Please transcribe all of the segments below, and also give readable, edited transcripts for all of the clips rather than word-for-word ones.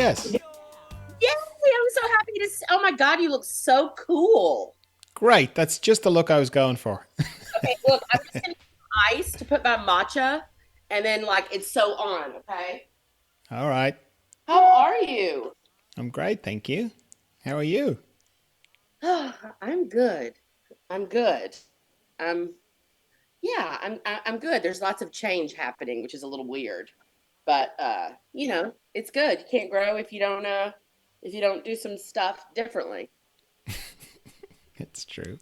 yes. Yay! I'm so happy to see. Oh my God, you look so cool. Great. That's just the look I was going for. Okay, look, I'm just gonna get ice to put my matcha, and then like it's so on. Okay. All right. How are you? I'm great, thank you. How are you? I'm good. I'm good. Um, yeah, I'm good. There's lots of change happening, which is a little weird, but it's good. You can't grow if you don't do some stuff differently. It's true.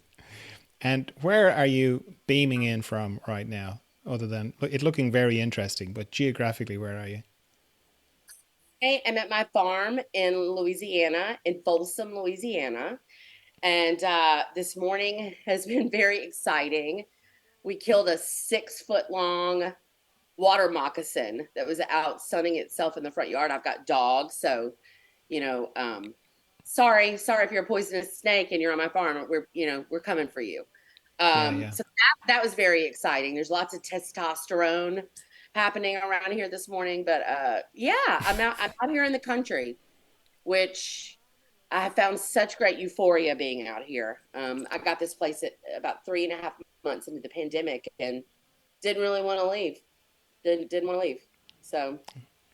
And where are you beaming in from right now? Other than it looking very interesting, but geographically, where are you? I am at my farm in Louisiana, in Folsom, Louisiana, and this morning has been very exciting. We killed a 6 foot long water moccasin that was out sunning itself in the front yard. I've got dogs, so you know, sorry if you're a poisonous snake and you're on my farm. We're coming for you. Yeah, yeah. So that was very exciting. There's lots of testosterone happening around here this morning, but yeah, I'm out here in the country, which I have found such great euphoria being out here. I got this place at about 3.5 months into the pandemic and didn't really want to leave. Didn't want to leave. So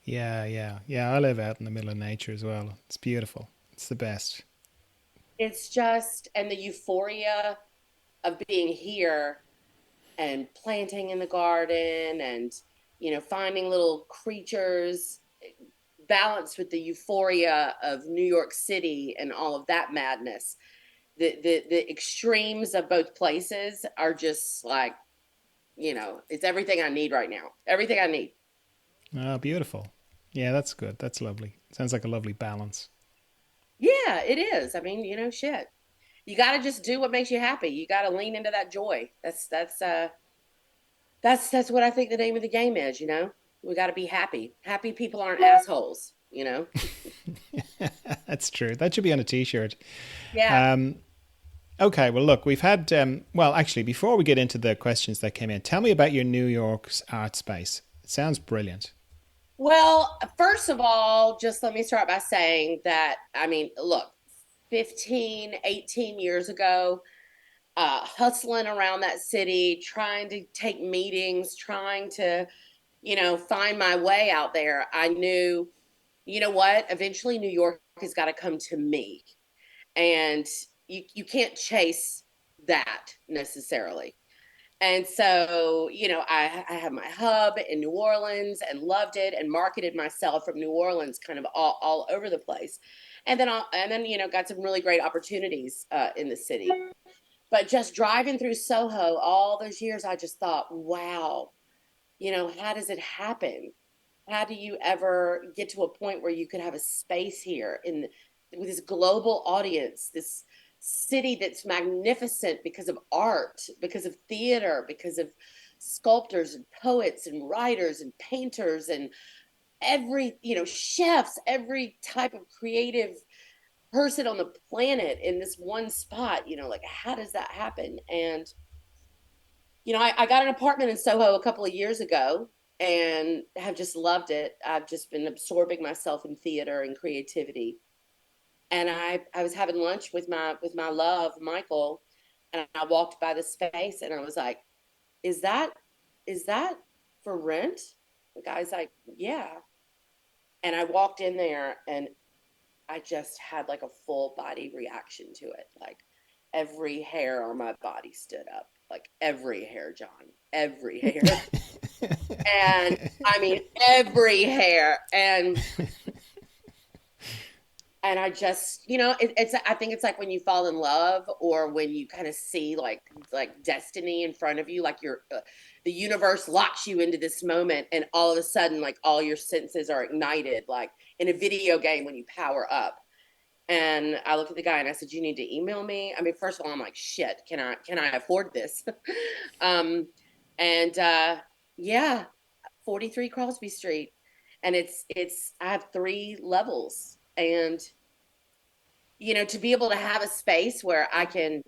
Yeah, yeah. Yeah, I live out in the middle of nature as well. It's beautiful. It's the best. it's just, and the euphoria of being here and planting in the garden and finding little creatures balanced with the euphoria of New York City and all of that madness. The extremes of both places are just like, it's everything I need right now. Everything I need. Oh, beautiful. Yeah, that's good. That's lovely. Sounds like a lovely balance. Yeah, it is. I mean, shit. You got to just do what makes you happy. You got to lean into that joy. That's what I think the name of the game is. We got to be happy. Happy people aren't assholes. That's true. That should be on a t-shirt. Yeah. Um, okay, well, look, we've had, well, actually, before we get into the questions that came in, tell me about your New York's art space. It sounds brilliant. Well, first of all, just let me start by saying that, I mean, look, 15, 18 years ago, hustling around that city, trying to take meetings, trying to, find my way out there, I knew, you know what? Eventually, New York has got to come to me. And you can't chase that necessarily. And so, I have my hub in New Orleans and loved it and marketed myself from New Orleans kind of all over the place. And then, got some really great opportunities in the city. But just driving through Soho all those years, I just thought, wow, how does it happen? How do you ever get to a point where you could have a space here with this global audience, this city that's magnificent because of art, because of theater, because of sculptors and poets and writers and painters and chefs, every type of creative person on the planet in this one spot, like how does that happen? And I got an apartment in Soho a couple of years ago and have just loved it. I've just been absorbing myself in theater and creativity. And I was having lunch with my love, Michael, and I walked by the space and I was like, "Is that for rent?" The guy's like, "Yeah." And I walked in there and I just had like a full body reaction to it. Like every hair on my body stood up. Like every hair, John. Every hair. And I mean every hair. And I just, it's I think it's like when you fall in love or when you kind of see like destiny in front of you, like the universe locks you into this moment and all of a sudden like all your senses are ignited like in a video game when you power up. And I looked at the guy and I said, "You need to email me." I mean, first of all, I'm like, "Shit, can I afford this?" um, and yeah, 43 Crosby Street, and it's I have 3 levels, and to be able to have a space where I can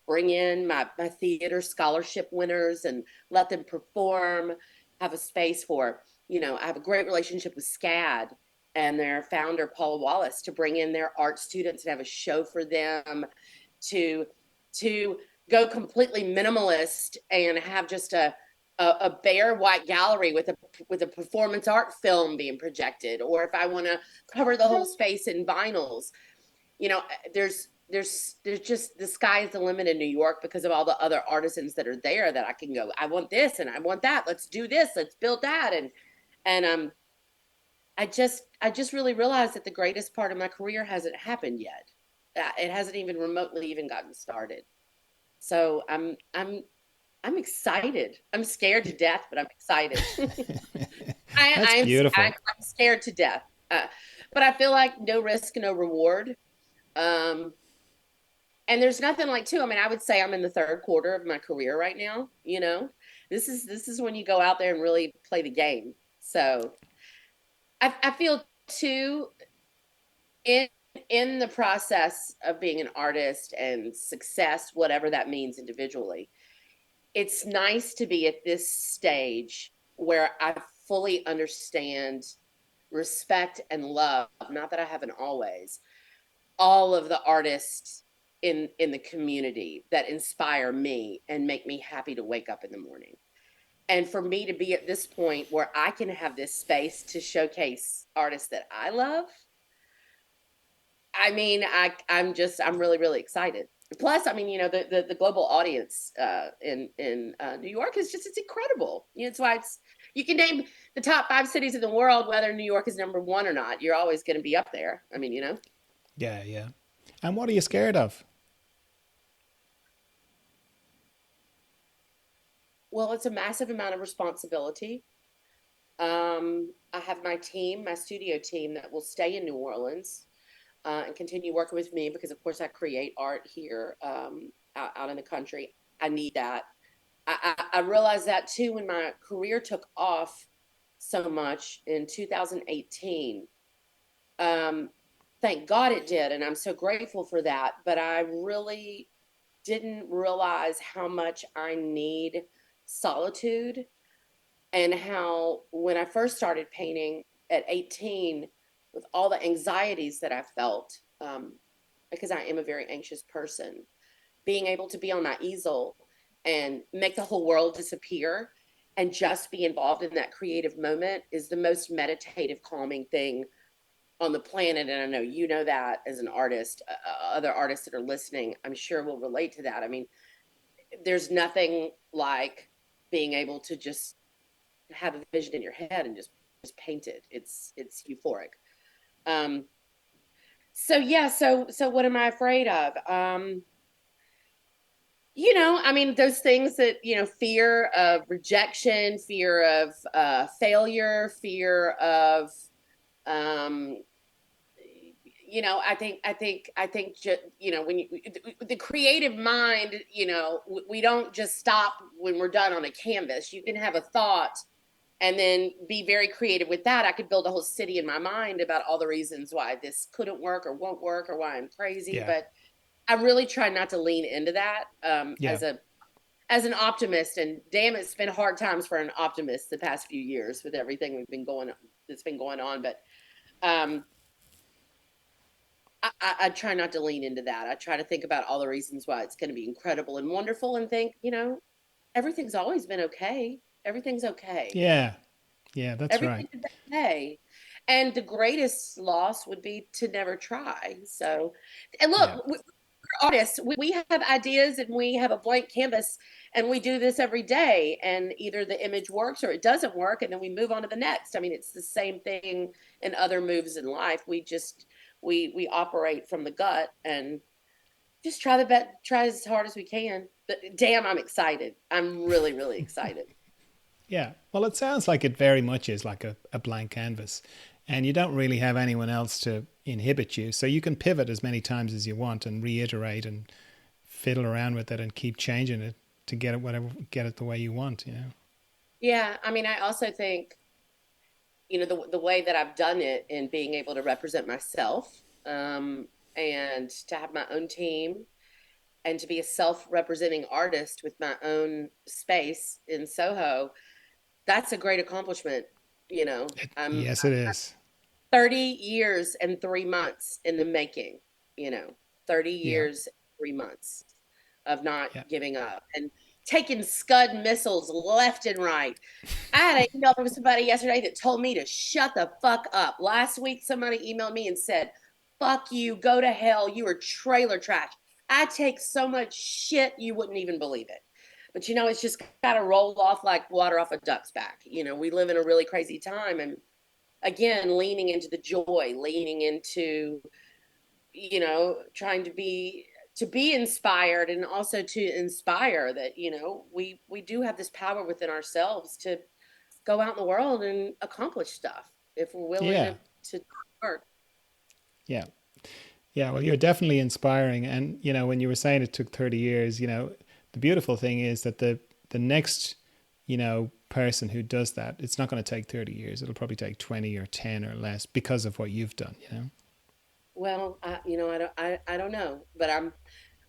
bring in my theater scholarship winners and let them perform, have a space for, I have a great relationship with SCAD and their founder, Paula Wallace, to bring in their art students and have a show for them, to to go completely minimalist and have just a bare white gallery with a performance art film being projected, or if I want to cover the whole space in vinyls. You know, there's just, the sky is the limit in New York because of all the other artisans that are there, that I can go, I want this and I want that, let's do this, let's build that. And I just really realized that the greatest part of my career hasn't happened yet. It hasn't even remotely even gotten started. So I'm excited. I'm scared to death, but I'm excited. That's I'm beautiful. scared to death. Uh, but I feel like no risk, no reward. Um, and there's nothing like, too. I mean, I would say I'm in the third quarter of my career right now. You know, this is when you go out there and really play the game. So I feel too, in in the process of being an artist and success, whatever that means individually, it's nice to be at this stage where I fully understand, respect, and love, not that I haven't always, all of the artists in the community that inspire me and make me happy to wake up in the morning. And for me to be at this point where I can have this space to showcase artists that I love, I mean, I'm really, really excited. Plus, I mean, the global audience in New York is just, it's incredible. You know, it's why it's, you can name the top 5 cities in the world, whether New York is number one or not. You're always going to be up there. I mean, Yeah, yeah. And what are you scared of? well, it's a massive amount of responsibility. I have my team, my studio team, that will stay in New Orleans and continue working with me because, of course, I create art here, out in the country. I need that. I realized that too when my career took off so much in 2018. Um, thank God it did, and I'm so grateful for that. But I really didn't realize how much I need solitude, and how when I first started painting at 18, with all the anxieties that I felt, because I am a very anxious person, being able to be on my easel and make the whole world disappear and just be involved in that creative moment is the most meditative, calming thing on the planet. And I know you know that as an artist. Other artists that are listening, I'm sure, will relate to that. I mean, there's nothing like being able to just have a vision in your head and just paint it. It's euphoric. Um, so yeah, so what am I afraid of? I mean, those things that, fear of rejection, fear of failure, fear of, um, I think, when the creative mind, we don't just stop when we're done on a canvas. You can have a thought and then be very creative with that. I could build a whole city in my mind about all the reasons why this couldn't work or won't work, or why I'm crazy. Yeah, But I really try not to lean into that, yeah, as an optimist. And damn, it's been hard times for an optimist the past few years with everything that's been going on. But um, I try not to lean into that. I try to think about all the reasons why it's going to be incredible and wonderful, and think, everything's always been okay. Everything's okay. yeah, yeah. That's right. Everything is okay. And the greatest loss would be to never try. So, and Yeah, look, we're artists. We have ideas and we have a blank canvas, and we do this every day. And either the image works or it doesn't work, and then we move on to the next. I mean, it's the same thing in other moves in life. We operate from the gut and just try as hard as we can. But damn, I'm excited. I'm really, really excited. yeah. Well, it sounds like it very much is like a blank canvas, and you don't really have anyone else to inhibit you, so you can pivot as many times as you want and reiterate and fiddle around with it and keep changing it to get it the way you want. Yeah, I mean, I also think, the way that I've done it in being able to represent myself, and to have my own team, and to be a self-representing artist with my own space in Soho. That's a great accomplishment. You know, I'm Yes, it is. 30 years and 3 months in the making, you know, 30 Yeah. years, 3 months of not Yeah. giving up and taking Scud missiles left and right. I had an email from somebody yesterday that told me to shut the fuck up. Last week, somebody emailed me and said, fuck you, go to hell. You are trailer trash. I take so much shit, you wouldn't even believe it. But it's just got to roll off like water off a duck's back. We live in a really crazy time. And again, leaning into the joy, leaning into, trying to be inspired and also to inspire that, we do have this power within ourselves to go out in the world and accomplish stuff if we're willing Yeah. to work. Yeah. Yeah. Well, you're definitely inspiring. And, when you were saying it took 30 years, the beautiful thing is that the next, person who does that, it's not going to take 30 years. It'll probably take 20 or 10 or less because of what you've done. Well, I don't know, but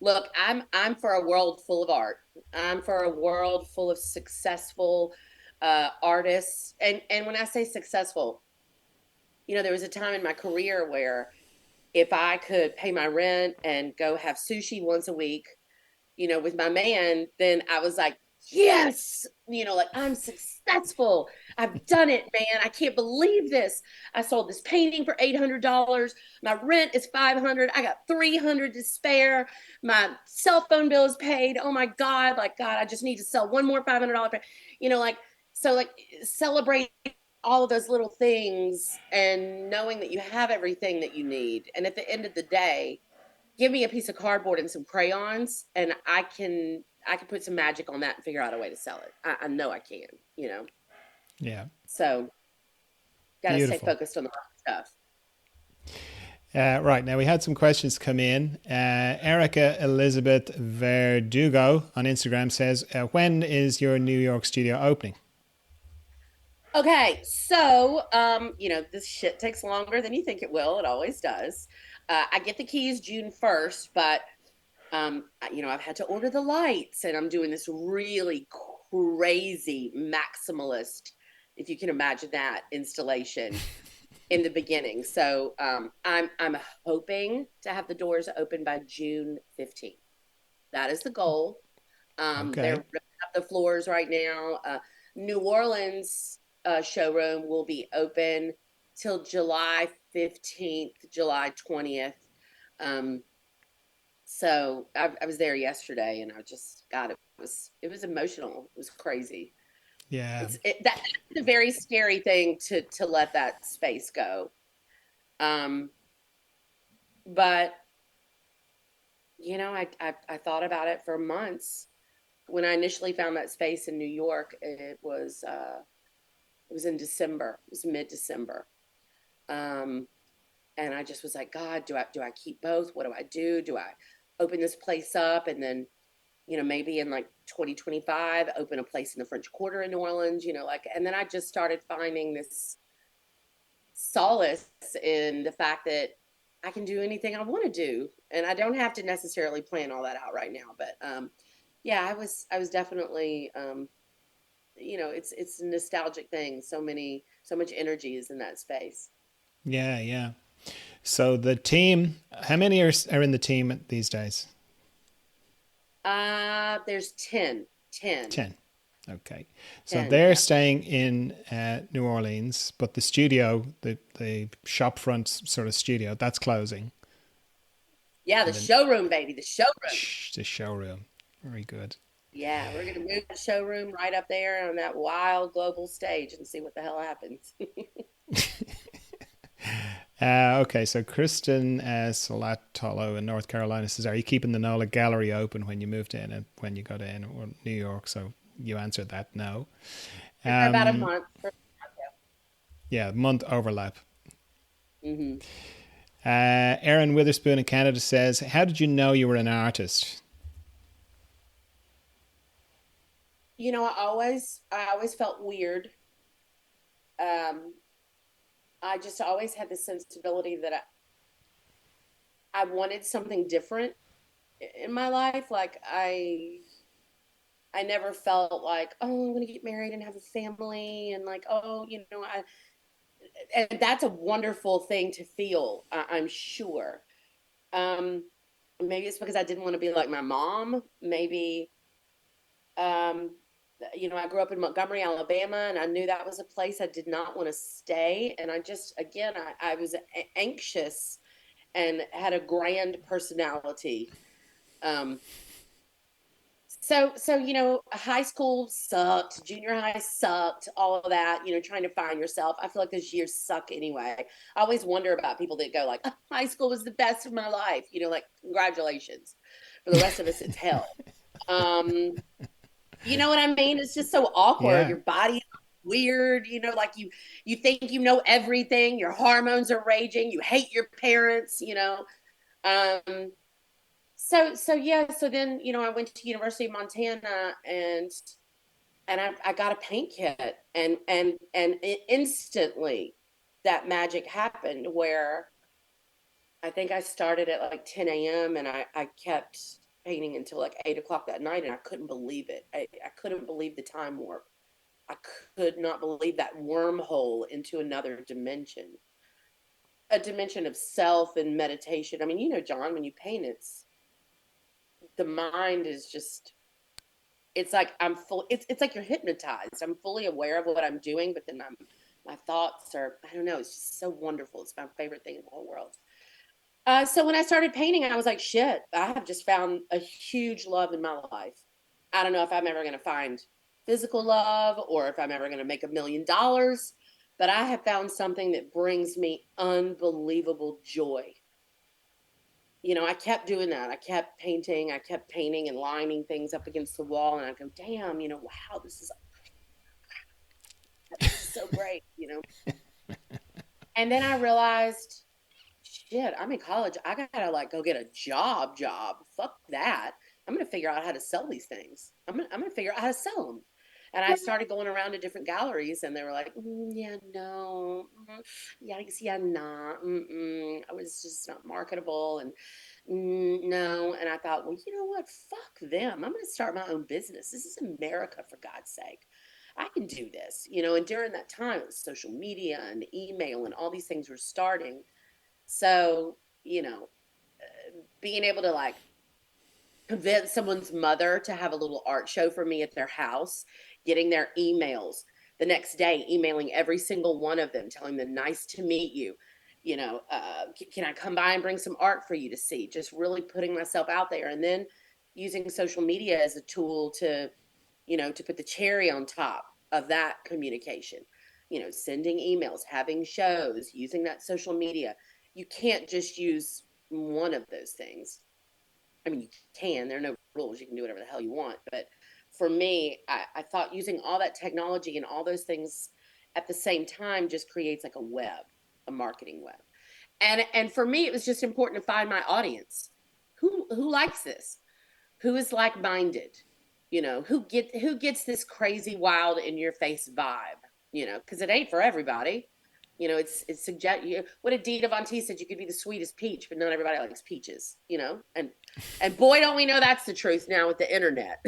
look, I'm for a world full of art. I'm for a world full of successful artists. And when I say successful, there was a time in my career where if I could pay my rent and go have sushi once a week, with my man, then I was like, yes, like I'm successful. I've done it, man. I can't believe this. I sold this painting for $800. My rent is 500. I got 300 to spare. My cell phone bill is paid. Oh my God. Like, God, I just need to sell one more $500. Like, so like celebrate all of those little things and knowing that you have everything that you need. And at the end of the day, give me a piece of cardboard and some crayons and I can put some magic on that and figure out a way to sell it. I know I can. Yeah. So got to stay Beautiful. focused on the right stuff. Right. Now, we had some questions come in. Erica Elizabeth Verdugo on Instagram says, when is your New York studio opening? Okay, so this shit takes longer than you think it will. It always does. I get the keys June 1st, but I've had to order the lights, and I'm doing this really crazy maximalist, if you can imagine that, installation in the beginning. So I'm hoping to have the doors open by June 15th. That is the goal. They're Okay. ripping up the floors right now. New Orleans showroom will be open till July 15th, July 20th. Um, so I was there yesterday, and I just God, it was emotional. It was crazy. Yeah. That's a very scary thing to let that space go. Um, but I thought about it for months. When I initially found that space in New York, it was in December. It was mid-December. Um, and I just was like, God, do I keep both? What do I do? Do I open this place up and then, maybe in like 2025, open a place in the French Quarter in New Orleans, and then I just started finding this solace in the fact that I can do anything I want to do, and I don't have to necessarily plan all that out right now. But yeah, I was definitely it's a nostalgic thing. So much energy is in that space. Yeah. Yeah. So the team, how many are in the team these days? There's 10, 10, 10. Okay. So 10. they're Yeah. staying in New Orleans, but the studio, the shop front sort of studio, that's closing. Yeah, the And then showroom, baby, the showroom. the showroom. Very good. Yeah, we're gonna move the showroom right up there on that wild global stage and see what the hell happens. Okay, so Kristen Salatolo in North Carolina says, "Are you keeping the NOLA gallery open when you moved in and when you got in or New York?" So you answered that no. For about a Um, month. yeah, month overlap. Hmm. Erin Witherspoon in Canada says, "How did you know you were an artist?" I always felt weird. Um, I just always had this sensibility that I wanted something different in my life. Like I never felt like, oh, I'm gonna get married and have a family, and like, oh, and that's a wonderful thing to feel, I'm sure. Um, maybe it's because I didn't want to be like my mom. Maybe, um, I grew up in Montgomery, Alabama, and I knew that was a place I did not want to stay. And I just, again, I was anxious and had a grand personality. Um, so high school sucked, junior high sucked, all of that, trying to find yourself. I feel like those years suck anyway. I always wonder about people that go like, "Oh, high school was the best of my life," like congratulations. For the rest of us, it's hell. Um, you know what I mean? It's just so awkward. Yeah. Your body's weird, like you think you know everything, your hormones are raging, you hate your parents. Um, so yeah, so then I went to University of Montana, and I got a paint kit, and instantly that magic happened where I think I started at like 10 a.m. and I kept painting until like 8 o'clock that night, and I couldn't believe it. I couldn't believe the time warp. I could not believe that wormhole into another dimension, a dimension of self and meditation. I mean, John, when you paint, the mind is just, it's like I'm full, it's like you're hypnotized. I'm fully aware of what I'm doing, but then my thoughts are, I don't know, it's just so wonderful. It's my favorite thing in the whole world. So when I started painting, I was like, shit, I have just found a huge love in my life. I don't know if I'm ever going to find physical love or if I'm ever going to make $1 million, but I have found something that brings me unbelievable joy. I kept doing that. I kept painting and lining things up against the wall. And I go, damn, wow, this is so great. And then I realized, shit, I'm in college. I gotta like go get a job. Fuck that. I'm gonna figure out how to sell these things. I'm gonna figure out how to sell them. And I started going around to different galleries, and they were like, "Yeah, no, yeah, nah, I was just not marketable, and no." And I thought, well, you know what? Fuck them. I'm gonna start my own business. This is America, for God's sake. I can do this. And during that time, it was social media and email and all these things were starting. So, being able to like convince someone's mother to have a little art show for me at their house, getting their emails the next day, emailing every single one of them, telling them, nice to meet you. Can I come by and bring some art for you to see? Just really putting myself out there, and then using social media as a tool to put the cherry on top of that communication. Sending emails, having shows, using that social media. You can't just use one of those things. I mean, you can, there are no rules. You can do whatever the hell you want. But for me, I thought using all that technology and all those things at the same time just creates like a web, a marketing web. And for me, it was just important to find my audience. Who likes this? Who is like-minded? Who gets this crazy wild in your face vibe? Because it ain't for everybody. It's suggest you. What did Dita Von T said? You could be the sweetest peach, but not everybody likes peaches. And boy, don't we know that's the truth now with the internet.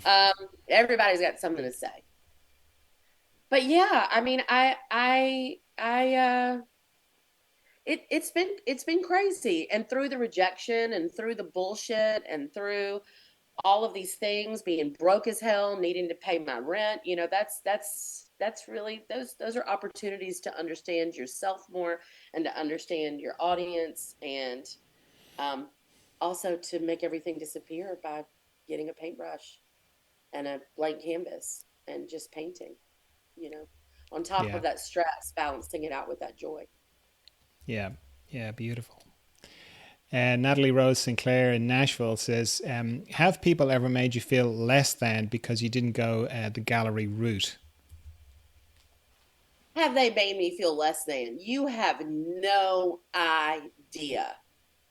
um, everybody's got something to say. But yeah, I mean, it's been crazy, and through the rejection and through the bullshit and through all of these things, being broke as hell, needing to pay my rent, that's really, those are opportunities to understand yourself more and to understand your audience, and um, also to make everything disappear by getting a paintbrush and a blank canvas and just painting, you know, on top Yeah. of that stress, balancing it out with that joy. Yeah. Yeah. Beautiful. Natalie Rose Sinclair in Nashville says, have people ever made you feel less than because you didn't go the gallery route? Have they made me feel less than? You have no idea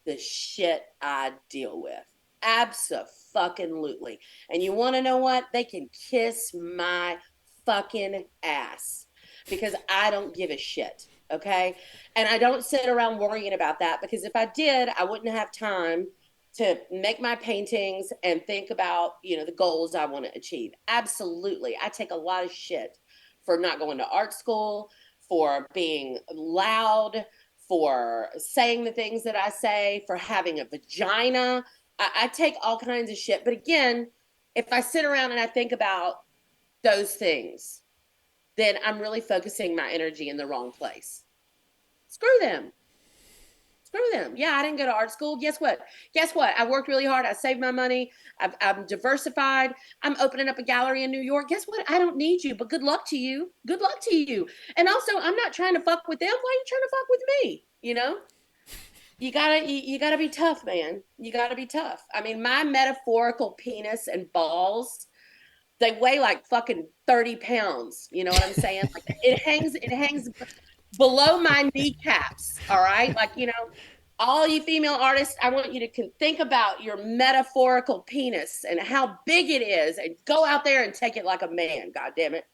the shit I deal with. Absolutely. And you want to know what? They can kiss my fucking ass because I don't give a shit. Okay. And I don't sit around worrying about that, because if I did, I wouldn't have time to make my paintings and think about, the goals I want to achieve. Absolutely. I take a lot of shit for not going to art school, for being loud, for saying the things that I say, for having a vagina. I take all kinds of shit. But again, if I sit around and I think about those things, then I'm really focusing my energy in the wrong place. Screw them. Screw them. Yeah, I didn't go to art school. Guess what? Guess what? I worked really hard. I saved my money. I'm diversified. I'm opening up a gallery in New York. Guess what? I don't need you, but good luck to you. Good luck to you. And also, I'm not trying to fuck with them. Why are you trying to fuck with me? You know? You gotta be tough, man. You gotta be tough. I mean, my metaphorical penis and balls, they weigh like fucking 30 pounds. You know what I'm saying? Like it hangs below my kneecaps. All right. Like, all you female artists, I want you to think about your metaphorical penis and how big it is and go out there and take it like a man. God damn it.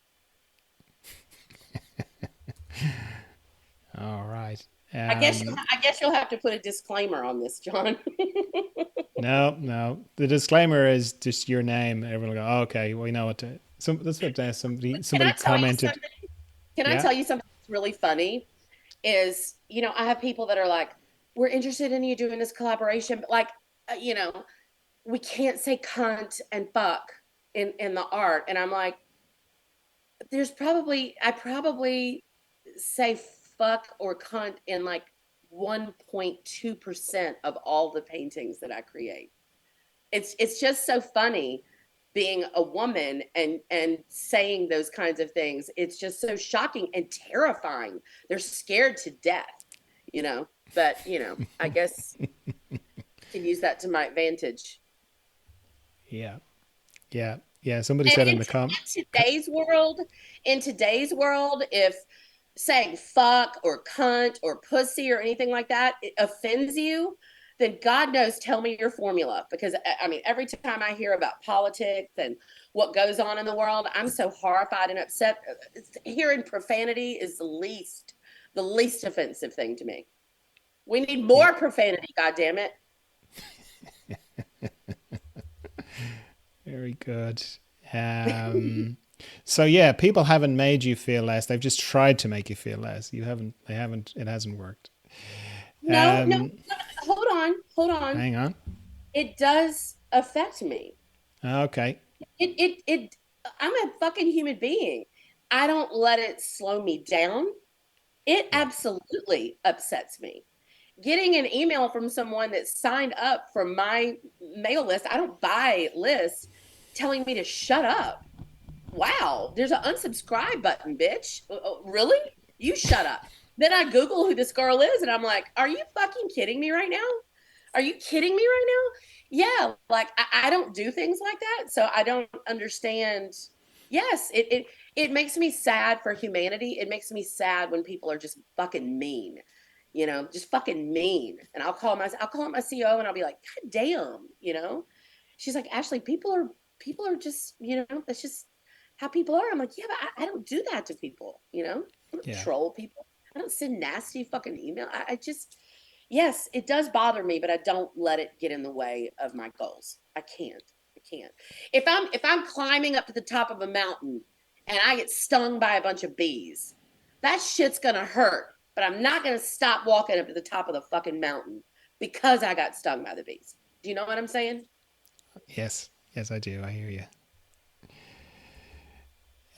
All right. I guess you'll have to put a disclaimer on this, John. No, no. The disclaimer is just your name. Everyone will go, oh, okay, we know what to. That's what Can somebody I tell you commented. something? Can I Yeah. tell you something that's really funny? Is, I have people that are like, we're interested in you doing this collaboration, but like, we can't say cunt and fuck in the art. And I'm like, I probably say fuck or cunt in like 1.2% of all the paintings that I create. It's just so funny being a woman and saying those kinds of things. It's just so shocking and terrifying. They're scared to death, you know. But, I guess I can use that to my advantage. Yeah. Yeah. Yeah. Somebody And said in in, the in today's world, if saying fuck or cunt or pussy or anything like that it offends you, then God knows, tell me your formula. Because I mean, every time I hear about politics and what goes on in the world, I'm so horrified and upset. Hearing profanity is the least offensive thing to me. We need yeah. more profanity, God damn it. Very good. Um, so yeah, people haven't made you feel less. They've just tried to make you feel less. You haven't. They haven't. It hasn't worked. No, no, Um, hold on, hold on. hang on. It does affect me. Okay. It I'm a fucking human being. I don't let it slow me down. It Yeah. absolutely upsets me. Getting an email from someone that signed up for my mail list, I don't buy lists, telling me to shut up. Wow, there's an unsubscribe button, bitch. Really? You shut up. Then I Google who this girl is and I'm like, are you fucking kidding me right now? Are you kidding me right now? Yeah, like I don't do things like that. So I don't understand. Yes, it makes me sad for humanity. It makes me sad when people are just fucking mean, just fucking mean. And I'll call my CO and I'll be like, God damn. She's like, Ashley, people are just, that's just how people are. I'm like, yeah, but I don't do that to people, I don't Yeah. troll people. I don't send nasty fucking email. I just, yes, it does bother me, but I don't let it get in the way of my goals. I can't. I can't. If I'm climbing up to the top of a mountain and I get stung by a bunch of bees, that shit's gonna hurt. But I'm not gonna stop walking up to the top of the fucking mountain because I got stung by the bees. Do you know what I'm saying? Yes. Yes, I do. I hear you.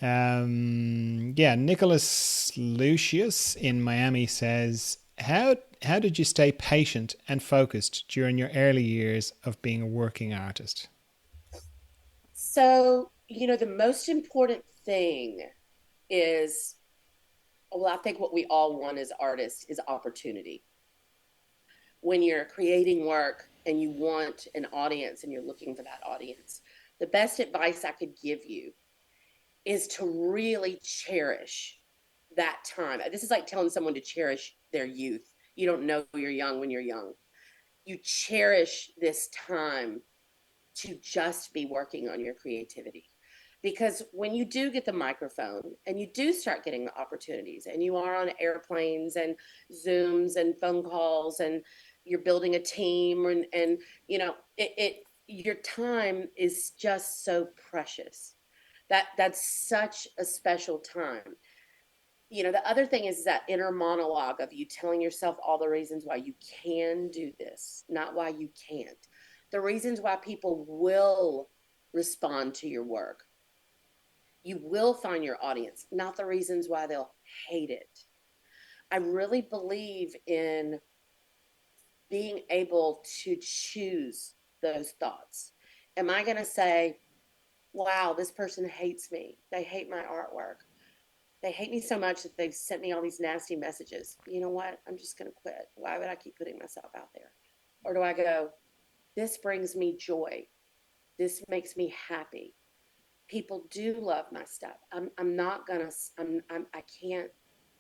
Yeah, Nicholas Lucius in Miami says, how did you stay patient and focused during your early years of being a working artist? So, the most important thing is, well, I think what we all want as artists is opportunity. When you're creating work and you want an audience and you're looking for that audience, the best advice I could give you is to really cherish that time. This is like telling someone to cherish their youth. You don't know you're young when you're young. You cherish this time to just be working on your creativity. Because when you do get the microphone and you do start getting the opportunities and you are on airplanes and Zooms and phone calls and you're building a team and your time is just so precious. That's such a special time. the other thing is that inner monologue of you telling yourself all the reasons why you can do this, not why you can't. The reasons why people will respond to your work. You will find your audience, not the reasons why they'll hate it. I really believe in being able to choose those thoughts. Am I going to say, wow, this person hates me? They hate my artwork. They hate me so much that they've sent me all these nasty messages. You know what? I'm just going to quit. Why would I keep putting myself out there? Or do I go, this brings me joy. This makes me happy. People do love my stuff. I'm not gonna I can't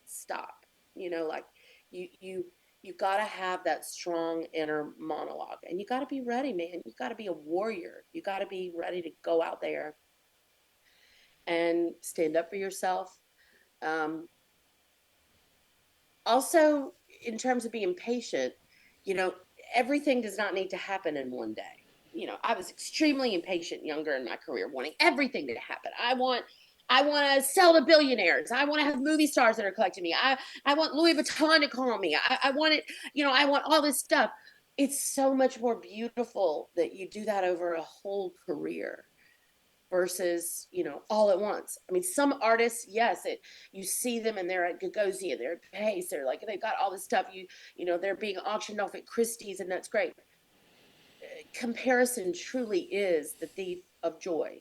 stop. Like you you gotta have that strong inner monologue, and you gotta be ready, man. You gotta be a warrior. You gotta be ready to go out there and stand up for yourself. Um, Also, in terms of being patient, you know, everything does not need to happen in one day. I was extremely impatient younger in my career, wanting everything to happen. I want to sell to billionaires. I want to have movie stars that are collecting me. I want Louis Vuitton to call me. I want it, I want all this stuff. It's so much more beautiful that you do that over a whole career versus all at once. I mean, some artists, yes, you see them and they're at Gagosian, they're at Pace, they're like they've got all this stuff. They're being auctioned off at Christie's, and that's great. Comparison truly is the thief of joy.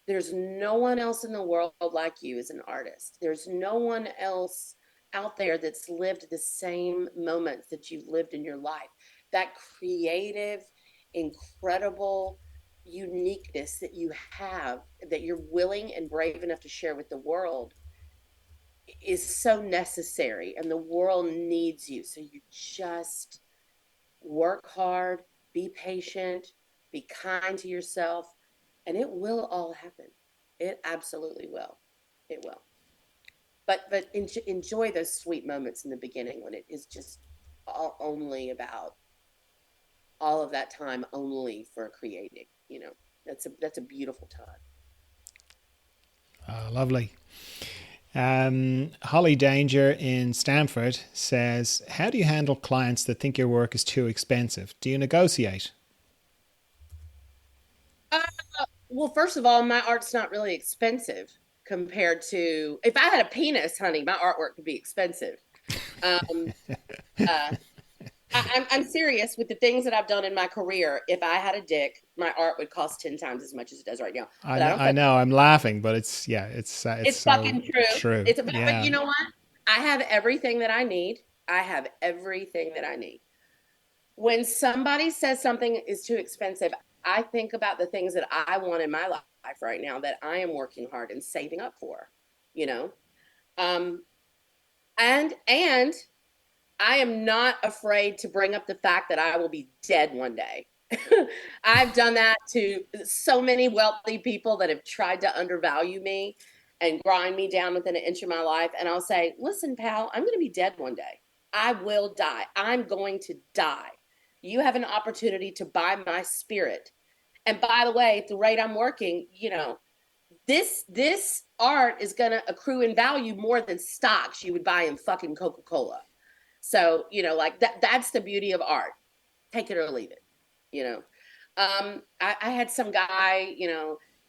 There's no one else in the world like you as an artist. There's no one else out there that's lived the same moments that you've lived in your life. That creative, incredible uniqueness that you have, that you're willing and brave enough to share with the world, is so necessary, and the world needs you. So you just work hard, be patient, be kind to yourself, and it will all happen. It absolutely will. It will. But enjoy those sweet moments in the beginning when it is just only about all of that time only for creating. That's a beautiful time. Lovely. Holly Danger in Stamford says, how do you handle clients that think your work is too expensive? Do you negotiate? Uh, well, first of all, my art's not really expensive compared to, if I had a penis, honey, my artwork could be expensive. Um, uh, I'm serious with the things that I've done in my career. If I had a dick, my art would cost 10 times as much as it does right now. But I don't I fuck. know, I'm laughing, but it's It's so fucking true. true. But you Yeah. know what? I have everything that I need. I have everything that I need. When somebody says something is too expensive, I think about the things that I want in my life right now that I am working hard and saving up for, you know? Um, and I am not afraid to bring up the fact that I will be dead one day. I've done that to so many wealthy people that have tried to undervalue me and grind me down within an inch of my life. And I'll say, listen, pal, I'm going to be dead one day. I will die. I'm going to die. You have an opportunity to buy my spirit. And by the way, at the rate I'm working, this art is going to accrue in value more than stocks you would buy in fucking Coca-Cola. So, like that's the beauty of art. Take it or leave it, you know. I had some guy,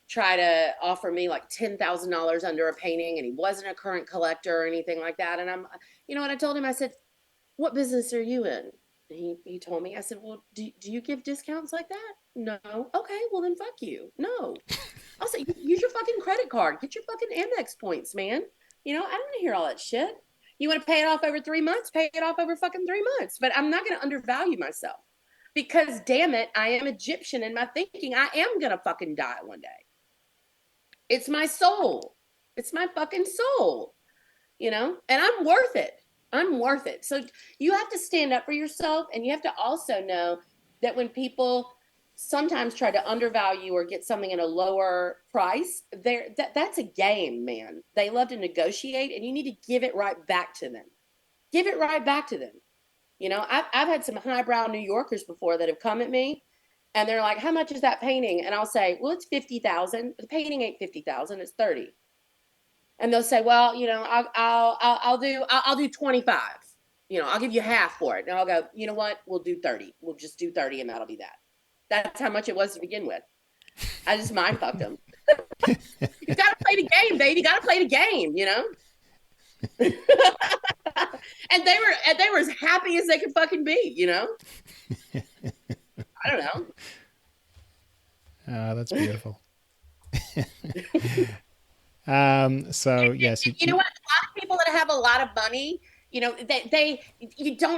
try to offer me like $10,000 under a painting, and he wasn't a current collector or anything like that. And what I told him, I said, what business are you in? And he told me, I said, well, do you give discounts like that? No. Okay, well then fuck you. No. I'll say, use your fucking credit card. Get your fucking Amex points, man. I don't want to hear all that shit. You want to pay it off over 3 months? Pay it off over fucking 3 months. But I'm not going to undervalue myself because, damn it, I am Egyptian in my thinking. I am going to fucking die one day. It's my soul. It's my fucking soul, and I'm worth it. I'm worth it. So you have to stand up for yourself, and you have to also know that when people sometimes try to undervalue or get something at a lower price, that's a game, man. They love to negotiate, and you need to give it right back to them. Give it right back to them. I've had some highbrow New Yorkers before that have come at me, and they're like, "How much is that painting?" And I'll say, "Well, it's 50,000. The painting ain't 50,000. It's 30." And they'll say, well, I'll do 25. I'll give you half for it. And I'll go, you know what? We'll do 30. We'll just do 30 and that'll be that. That's how much it was to begin with. I just mind fucked them. You got to play the game, baby. You got to play the game, and they were as happy as they could fucking be. I don't know. Oh, that's beautiful. So yes, you know what? A lot of people that have a lot of money, you don't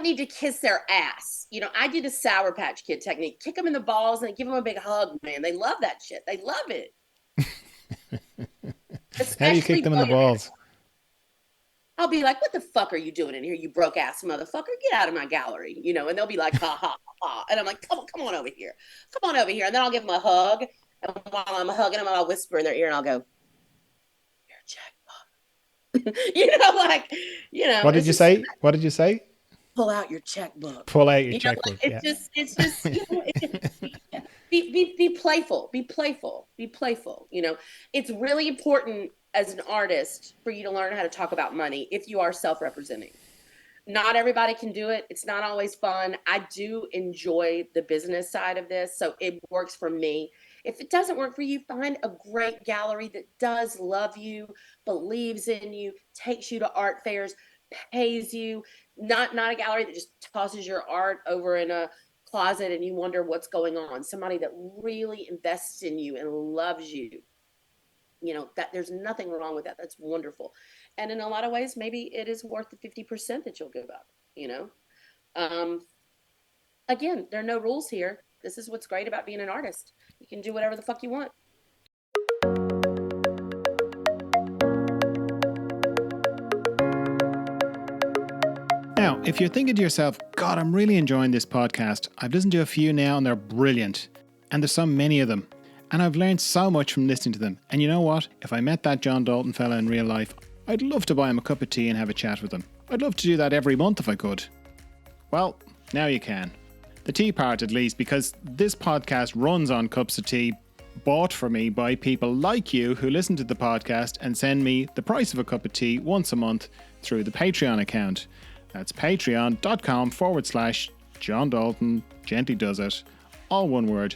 need to kiss their ass. I do the Sour Patch Kid technique. Kick them in the balls and give them a big hug, man. They love that shit. They love it. how do you kick them in the balls? I'll be like, what the fuck are you doing in here, you broke ass motherfucker? Get out of my gallery, and they'll be like, ha, ha, ha. And I'm like, come on over here. Come on over here. And then I'll give them a hug. And while I'm hugging them, I'll whisper in their ear and I'll go, your checkbook. What did you say? What did you say? Pull out your checkbook. Pull out your checkbook. It's just be playful. Be playful. Be playful. It's really important as an artist for you to learn how to talk about money if you are self-representing. Not everybody can do it. It's not always fun. I do enjoy the business side of this, so it works for me. If it doesn't work for you, find a great gallery that does love you, believes in you, takes you to art fairs, pays you. Not a gallery that just tosses your art over in a closet and you wonder what's going on. Somebody that really invests in you and loves you. That there's nothing wrong with that. That's wonderful. And in a lot of ways, maybe it is worth the 50% that you'll give up, Again, there are no rules here. This is what's great about being an artist. You can do whatever the fuck you want. Now, if you're thinking to yourself, God, I'm really enjoying this podcast. I've listened to a few now and they're brilliant. And there's so many of them. And I've learned so much from listening to them. And you know what? If I met that John Dalton fella in real life, I'd love to buy him a cup of tea and have a chat with him. I'd love to do that every month if I could. Well, now you can. The tea part at least, because this podcast runs on cups of tea bought for me by people like you who listen to the podcast and send me the price of a cup of tea once a month through the Patreon account. That's patreon.com/John Dalton Gently Does It. All one word.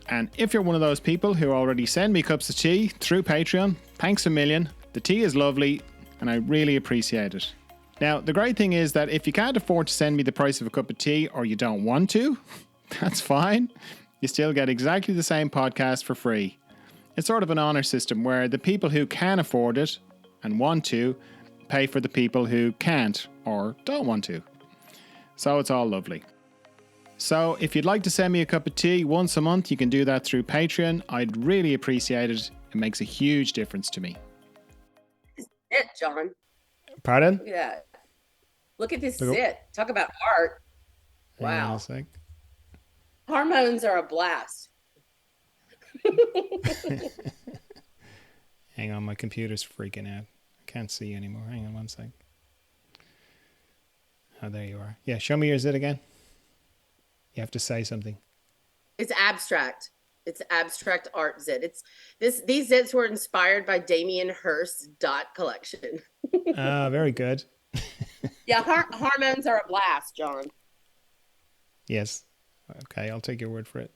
And if you're one of those people who already send me cups of tea through Patreon, thanks a million. The tea is lovely and I really appreciate it. Now, the great thing is that if you can't afford to send me the price of a cup of tea or you don't want to, that's fine. You still get exactly the same podcast for free. It's sort of an honor system where the people who can afford it and want to pay for the people who can't or don't want to. So it's all lovely. So if you'd like to send me a cup of tea once a month, you can do that through Patreon. I'd really appreciate it. It makes a huge difference to me. It, John. Pardon? Look at that. Look at this zit. Talk about art. Wow. Hormones are a blast. Hang on, my computer's freaking out. I can't see anymore. Hang on one sec. Oh, there you are. Yeah, show me your zit again. You have to say something. It's abstract. It's abstract art zit. These zits were inspired by Damien Hirst's dot collection. Ah, very good. Yeah, hormones are a blast, John. Yes. Okay, I'll take your word for it.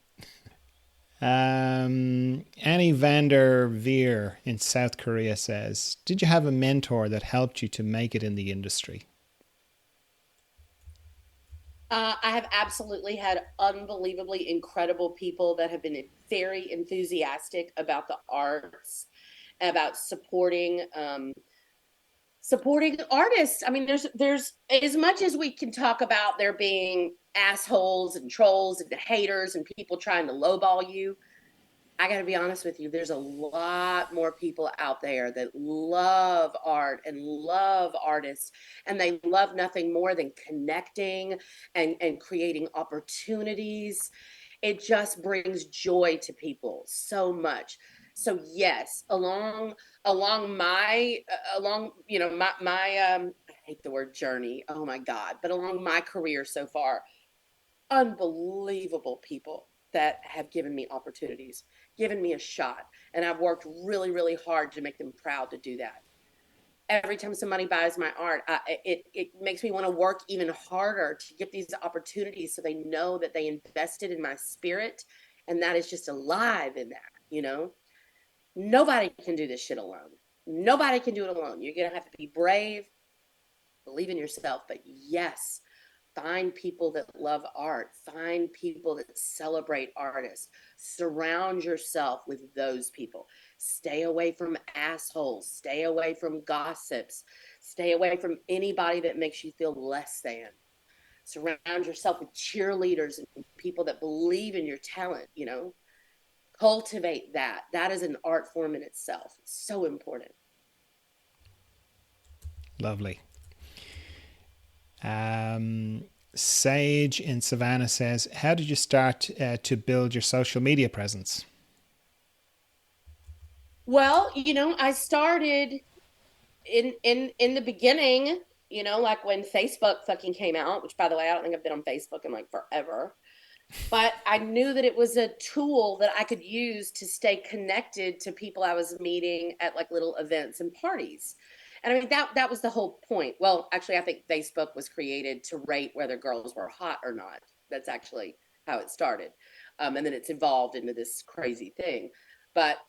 Annie Vander Veer in South Korea says, did you have a mentor that helped you to make it in the industry? I have absolutely had unbelievably incredible people that have been very enthusiastic about the arts, about supporting artists. I mean, there's as much as we can talk about there being assholes and trolls and haters and people trying to lowball you. I got to be honest with you. There's a lot more people out there that love art and love artists, and they love nothing more than connecting and creating opportunities. It just brings joy to people so much. So yes, along my I hate the word journey. Oh my God. But along my career so far, unbelievable people that have given me opportunities, given me a shot. And I've worked really, really hard to make them proud to do that. every time somebody buys my art, it makes me want to work even harder to get these opportunities so they know that they invested in my spirit and that is just alive in that, you know? Nobody can do this shit alone. Nobody can do it alone. You're going to have to be brave, believe in yourself, but yes, find people that love art, find people that celebrate artists, surround yourself with those people. Stay away from assholes, stay away from gossips, stay away from anybody that makes you feel less than. Surround yourself with cheerleaders and people that believe in your talent, you know. Cultivate that. That is an art form in itself. It's so important. Lovely. Sage in Savannah says, how did you start to build your social media presence? Well, you know, I started in the beginning, you know, like when Facebook fucking came out, which by the way, I don't think I've been on Facebook in like forever. But I knew that it was a tool that I could use to stay connected to people I was meeting at like little events and parties. And I mean that was the whole point. Well, actually I think Facebook was created to rate whether girls were hot or not. That's actually how it started. And then it's evolved into this crazy thing. But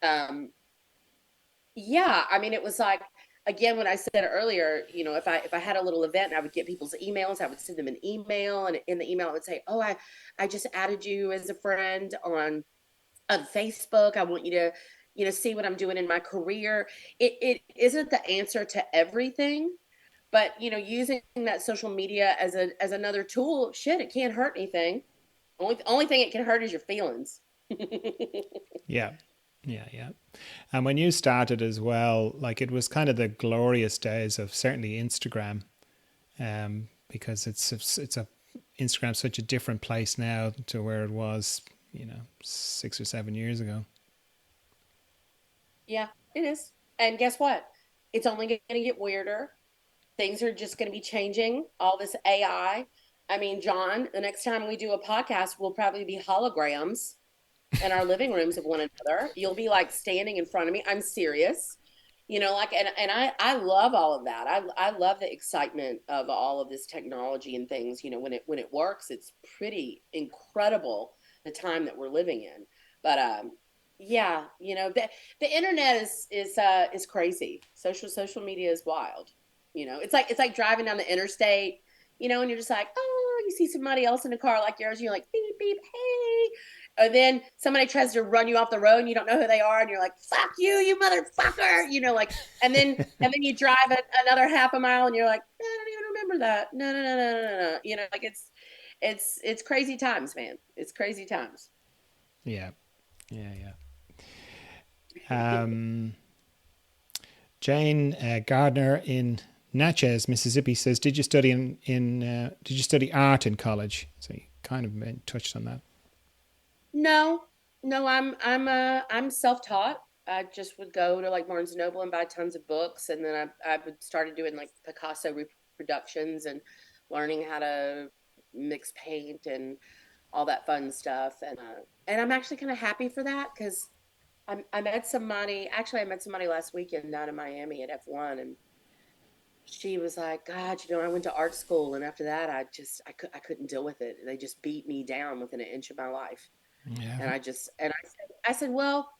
yeah, I mean, it was like again when I said earlier, you know, if I had a little event and I would get people's emails, I would send them an email, and in the email I would say, "Oh, I just added you as a friend on Facebook. I want you to, you know, see what I'm doing in my career." It isn't the answer to everything, but you know, using that social media as another tool, shit, it can't hurt anything. Only thing it can hurt is your feelings. Yeah. Yeah, yeah. And when you started as well, like it was kind of the glorious days of certainly Instagram, because it's a Instagram's such a different place now to where it was, 6 or 7 years ago. Yeah, it is. And guess what? It's only going to get weirder. Things are just going to be changing. All this AI. I mean, John, the next time we do a podcast, we'll probably be holograms in our living rooms of one another. You'll be like standing in front of me. I'm serious. You know, like and I love all of that. I love the excitement of all of this technology and things, you know, when it works, it's pretty incredible the time that we're living in. But yeah, you know, the internet is crazy. Social media is wild. You know, it's like driving down the interstate, you know, and you're just like, oh, you see somebody else in a car like yours, and you're like, beep, beep, hey, and then somebody tries to run you off the road and you don't know who they are and you're like, fuck you motherfucker, you know, like, and then you drive another half a mile and you're like, I don't even remember that. No, no, no, no, no, no, no. You know, like it's crazy times, man. It's crazy times. Yeah, yeah, yeah. Jane Gardner in Natchez, Mississippi says, "Did you study did you study art in college?" So you kind of touched on that. No, no, I'm self-taught. I just would go to like Barnes and Noble and buy tons of books, and then I would started doing like Picasso reproductions and learning how to mix paint and all that fun stuff. And I'm actually kind of happy for that because I met somebody. Actually, I met somebody last weekend down in Miami at F1, and she was like, God, you know, I went to art school, and after that, I couldn't deal with it. They just beat me down within an inch of my life. Yeah, I said, well,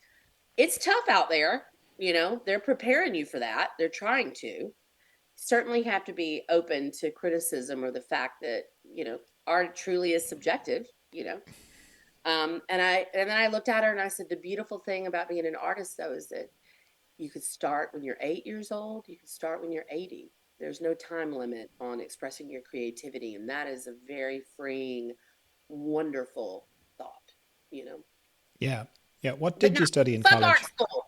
it's tough out there. You know, they're preparing you for that. They're trying to. Certainly have to be open to criticism or the fact that, you know, art truly is subjective, you know. And then I looked at her and I said, the beautiful thing about being an artist though is that you could start when you're 8 years old, you could start when you're 80. There's no time limit on expressing your creativity. And that is a very freeing, wonderful thought, you know. yeah, yeah. What But did no, you study in fuck art college? school,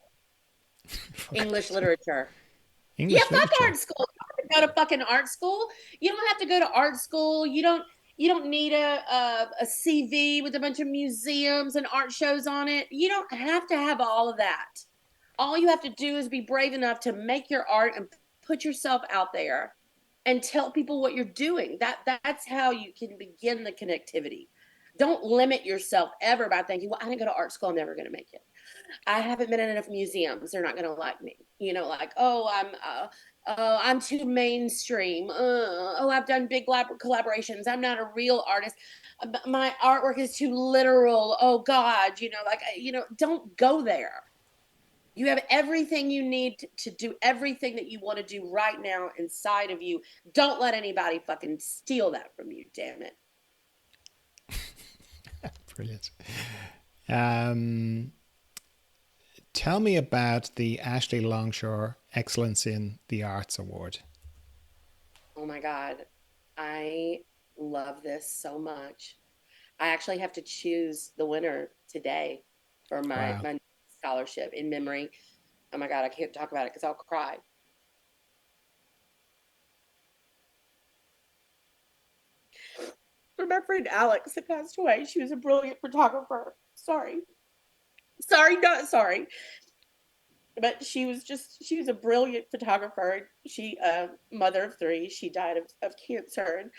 Fuck English art. literature. Yeah, English fuck art literature. school. You don't have to go to fucking art school. You don't have to go to art school. You don't need a CV with a bunch of museums and art shows on it. You don't have to have all of that. All you have to do is be brave enough to make your art and put yourself out there and tell people what you're doing. That's how you can begin the connectivity. Don't limit yourself ever by thinking, well, I didn't go to art school, I'm never going to make it. I haven't been in enough museums. They're not going to like me. You know, like, I'm too mainstream. I've done big collaborations. I'm not a real artist. My artwork is too literal. Oh God, like, don't go there. You have everything you need to do everything that you want to do right now inside of you. Don't let anybody fucking steal that from you, damn it. Brilliant. Um, Tell me about the Ashley Longshore Excellence in the Arts Award. Oh my God. I love this so much. I actually have to choose the winner today for my Wow. my scholarship in memory. Oh my God, I can't talk about it because I'll cry. For my friend Alex that passed away. She was a brilliant photographer. Sorry. Sorry, not sorry. But she was a brilliant photographer. She mother of three. She died of cancer. And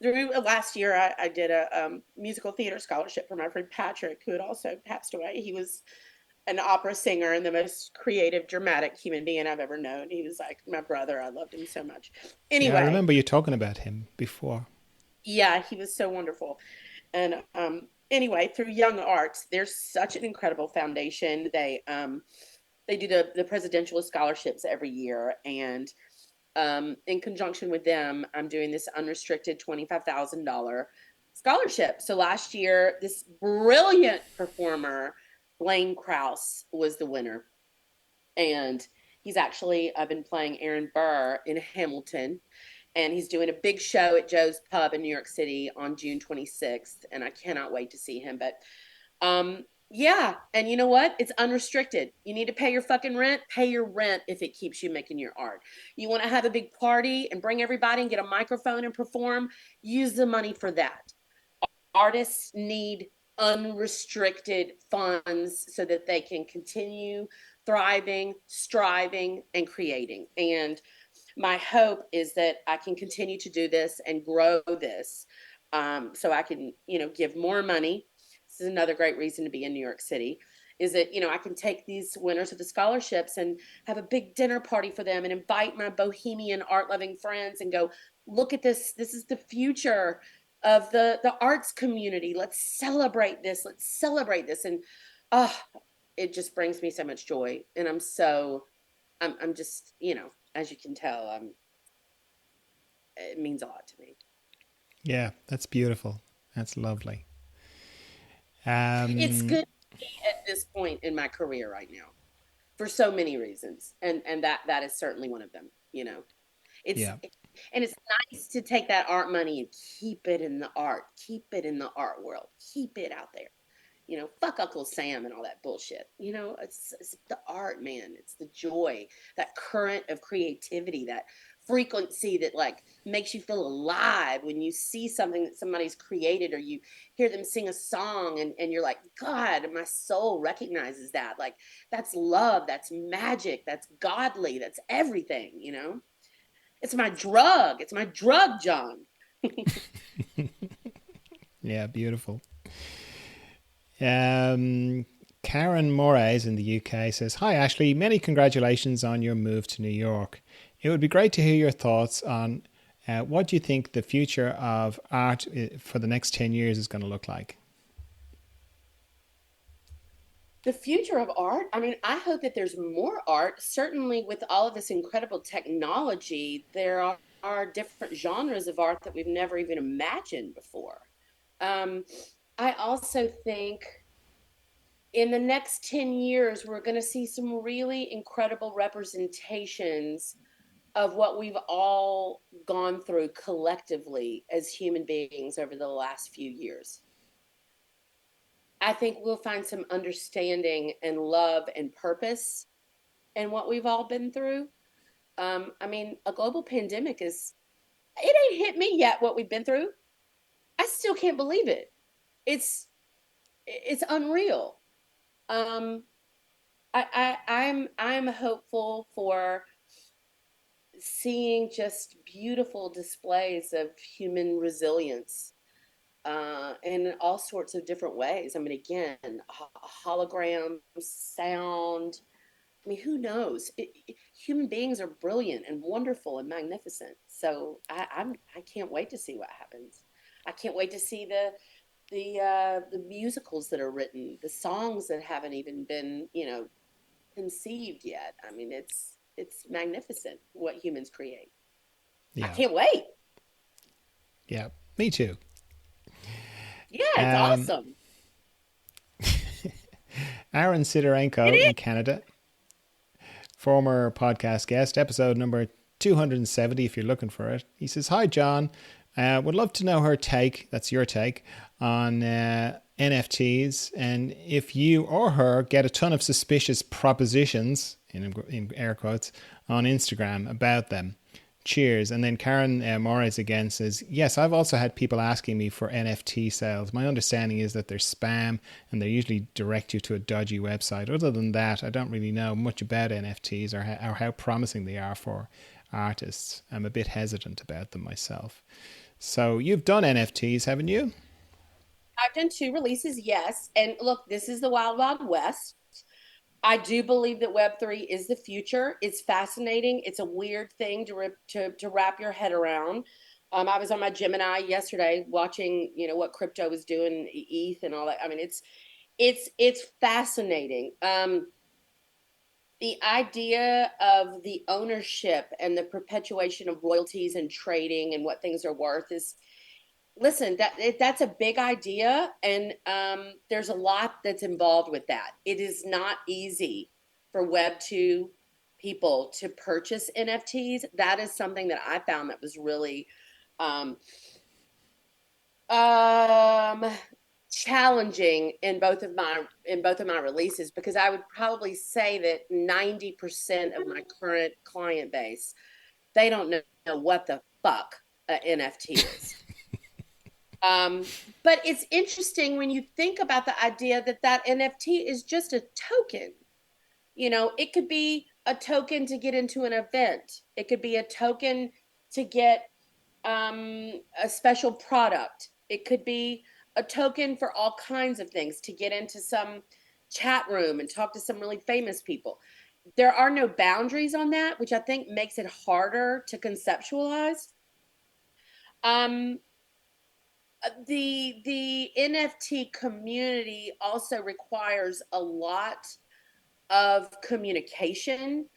through last year I did a musical theater scholarship for my friend Patrick, who had also passed away. He was an opera singer and the most creative, dramatic human being I've ever known. He was like my brother. I loved him so much. Yeah, I Anyway, remember you talking about him before. yeah, he was so wonderful. And anyway, through Young Arts, there's such an incredible foundation. They do the presidential scholarships every year, and in conjunction with them, I'm doing this unrestricted $25,000 scholarship. So last year, this brilliant performer, Blaine Krause, was the winner. And he's actually been playing Aaron Burr in Hamilton, and he's doing a big show at Joe's Pub in New York City on June 26th, and I cannot wait to see him. But yeah, and you know what? It's unrestricted. You need to pay your fucking rent, pay your rent if it keeps you making your art. You want to have a big party and bring everybody and get a microphone and perform, use the money for that. Artists need unrestricted funds so that they can continue thriving, striving, and creating. And my hope is that I can continue to do this and grow this, so I can, give more money. This is another great reason to be in New York City. Is that, I can take these winners of the scholarships and have a big dinner party for them and invite my bohemian art loving friends and go, look at this. This is the future of the arts community. Let's celebrate this. Let's celebrate this. And uh, it just brings me so much joy. And I'm just, as you can tell, it means a lot to me. Yeah, that's beautiful. That's lovely. It's Um, good at this point in my career right now for so many reasons, and that is certainly one of them. It's yeah, and it's nice to take that art money and keep it in the art, keep it in the art world, keep it out there. Fuck Uncle Sam and all that bullshit. It's the art, man. It's the joy, that current of creativity, that frequency that like makes you feel alive when you see something that somebody's created, or you hear them sing a song and you're like, God, my soul recognizes that. Like, that's love, that's magic, that's godly, that's everything. It's my drug. It's my drug, John. yeah, beautiful. Um, Karen Moraes in the UK says, "Hi Ashley, many congratulations on your move to New York. It would be great to hear your thoughts on what do you think the future of art for the next 10 years is going to look like." The future of art, I mean, I hope that there's more art. Certainly, with all of this incredible technology, there are different genres of art that we've never even imagined before. Um, I also think in the next 10 years, we're going to see some really incredible representations of what we've all gone through collectively as human beings over the last few years. I think we'll find some understanding and love and purpose in what we've all been through. I mean, a global pandemic it ain't hit me yet what we've been through. I still can't believe it. It's unreal. Um, I'm hopeful for seeing just beautiful displays of human resilience, in all sorts of different ways. I mean, again, holograms, sound. I mean, who knows? Human beings are brilliant and wonderful and magnificent. So I can't wait to see what happens. I can't wait to see the musicals that are written, the songs that haven't even been, conceived yet. I mean, it's magnificent what humans create. I Yeah. can't wait. Yeah. Me too. Yeah, it's Um, awesome. Aaron It Sidorenko is. in Canada, former podcast guest, episode number 270, if you're looking for it. He says, "Hi, John. Would love to know her take, that's your take, on NFTs, and if you or her get a ton of suspicious propositions, in air quotes, on Instagram about them. Cheers." And then Karen Morris again says, "Yes, I've also had people asking me for NFT sales. My understanding is that they're spam and they usually direct you to a dodgy website. Other than that, I don't really know much about NFTs or how promising they are for artists. I'm a bit hesitant about them myself." So you've done NFTs, haven't you? I've done two releases, yes. And look, this is the Wild Wild West. I do believe that Web3 is the future. It's fascinating. It's a weird thing to wrap your head around. I was on my Gemini yesterday watching, what crypto was doing, ETH and all that. I mean, it's fascinating. The idea of the ownership and the perpetuation of royalties and trading and what things are worth is, listen, that's a big idea, and there's a lot that's involved with that. It is not easy for Web2 people to purchase NFTs. That is something that I found that was really um, um, challenging in both of my releases, because I would probably say that 90% of my current client base, they don't know what the fuck a NFT is. Um, but it's interesting when you think about the idea that that NFT is just a token. It could be a token to get into an event. It could be a token to get a special product. It could be a token for all kinds of things, to get into some chat room and talk to some really famous people. There are no boundaries on that, which I think makes it harder to conceptualize. Um, the NFT community also requires a lot of communication,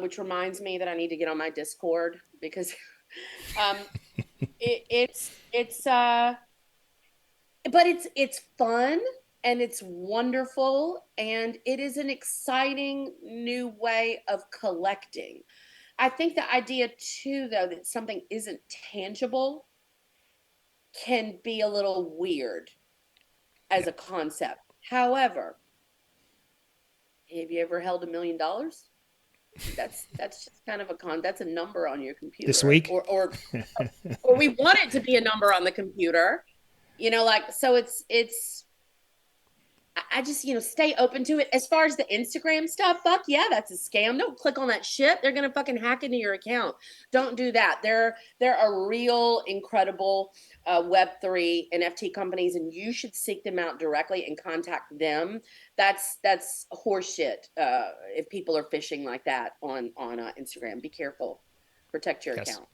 which reminds me that I need to get on my Discord, because um, it's but it's fun and it's wonderful, and it is an exciting new way of collecting. I think the idea too, though, that something isn't tangible can be a little weird as Yeah. a concept. However, have you ever held $1 million? That's just kind of that's a number on your This computer, week? or we want it to be a number on the computer. Like, so it's I just, stay open to it. As far as the Instagram stuff, fuck yeah, that's a scam. Don't click on that shit. They're gonna fucking hack into your account. Don't do that. There are real incredible Web3 NFT companies, and you should seek them out directly and contact them. That's horseshit. If people are phishing like that on Instagram, be careful. Protect your Yes. account.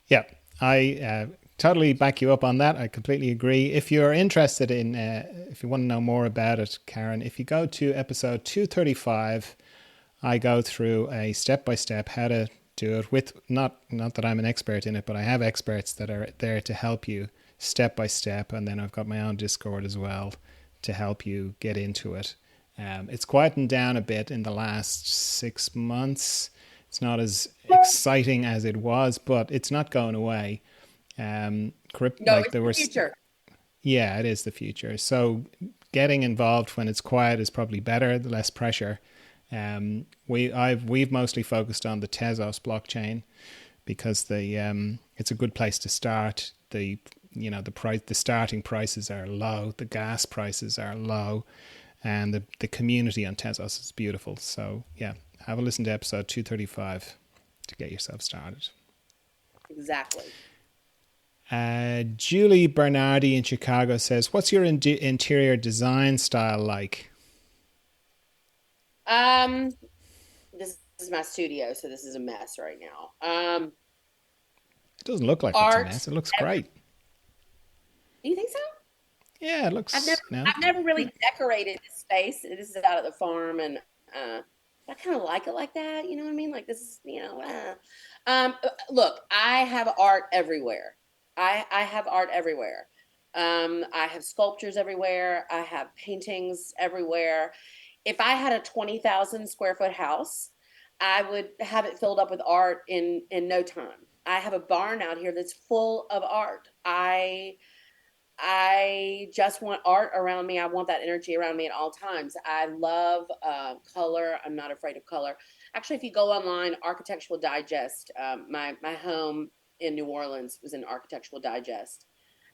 Yeah, I totally back you up on that. I completely agree. If you're interested in, if you want to know more about it, Karen, if you go to episode 235, I go through a step by step how to do it with not that I'm an expert in it, but I have experts that are there to help you step by step, and then I've got my own Discord as well to help you get into it. It's quietened down a bit in the last 6 months. It's not as exciting as it was, but it's not going away. No, Like it's there the was, future. yeah, it is the future. So getting involved when it's quiet is probably better, the less pressure. We've mostly focused on the Tezos blockchain because it's a good place to start. The starting prices are low, the gas prices are low, and the community on Tezos is beautiful. So yeah, have a listen to episode 235 to get yourself started. Exactly. Julie Bernardi in Chicago says, "What's your interior design style like?" Um, this is my studio, so this is a mess right now. It doesn't look like it's a Art. mess. It looks great. Do you think so? Yeah, it I've never looks no. I've never really decorated this space. This is out at the farm, and I kind of like it like that. You know what I mean? Like this is, look, I have art everywhere. I have art everywhere. I have sculptures everywhere. I have paintings everywhere. If I had a 20,000 square foot house, I would have it filled up with art in no time. I have a barn out here that's full of art. I just want art around me. I want that energy around me at all times. I love color. I'm not afraid of color. Actually, if you go online, Architectural Digest, my home in New Orleans was in Architectural Digest,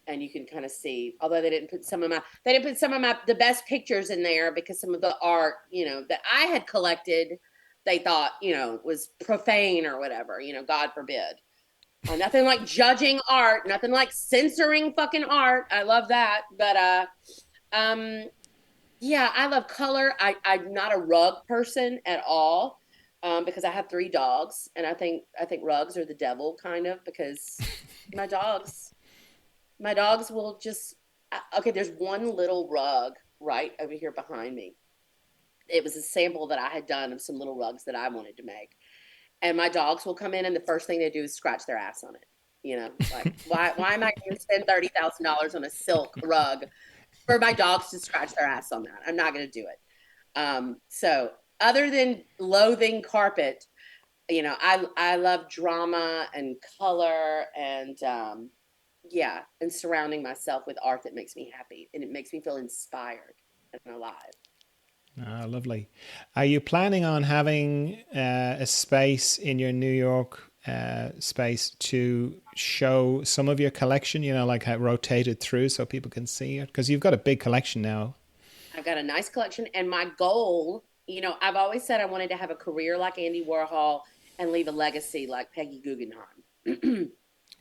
and you can kind of see. Although they didn't put some of my the best pictures in there because some of the art, that I had collected, they thought, was profane or whatever. God forbid. Nothing like judging art, nothing like censoring fucking art. I love that. But um yeah, I love color. I'm not a rug person at all. Because I have three dogs, and I think rugs are the devil kind of, because my dogs my dogs will just okay, there's one little rug right over here behind me. It was a sample that I had done of some little rugs that I wanted to make, and my dogs will come in, and the first thing they do is scratch their ass on it. Like, why am I going to spend $30,000 on a silk rug for my dogs to scratch their ass on that? I'm not going to do it. So other than loathing carpet, I love drama and color, and yeah, and surrounding myself with art that makes me happy, and it makes me feel inspired and alive. Ah, lovely. Are you planning on having a space in your New York space to show some of your collection? Like how rotated through so people can see it? Because you've got a big collection now. I've got a nice collection, and my goal, I've always said I wanted to have a career like Andy Warhol and leave a legacy like Peggy Guggenheim.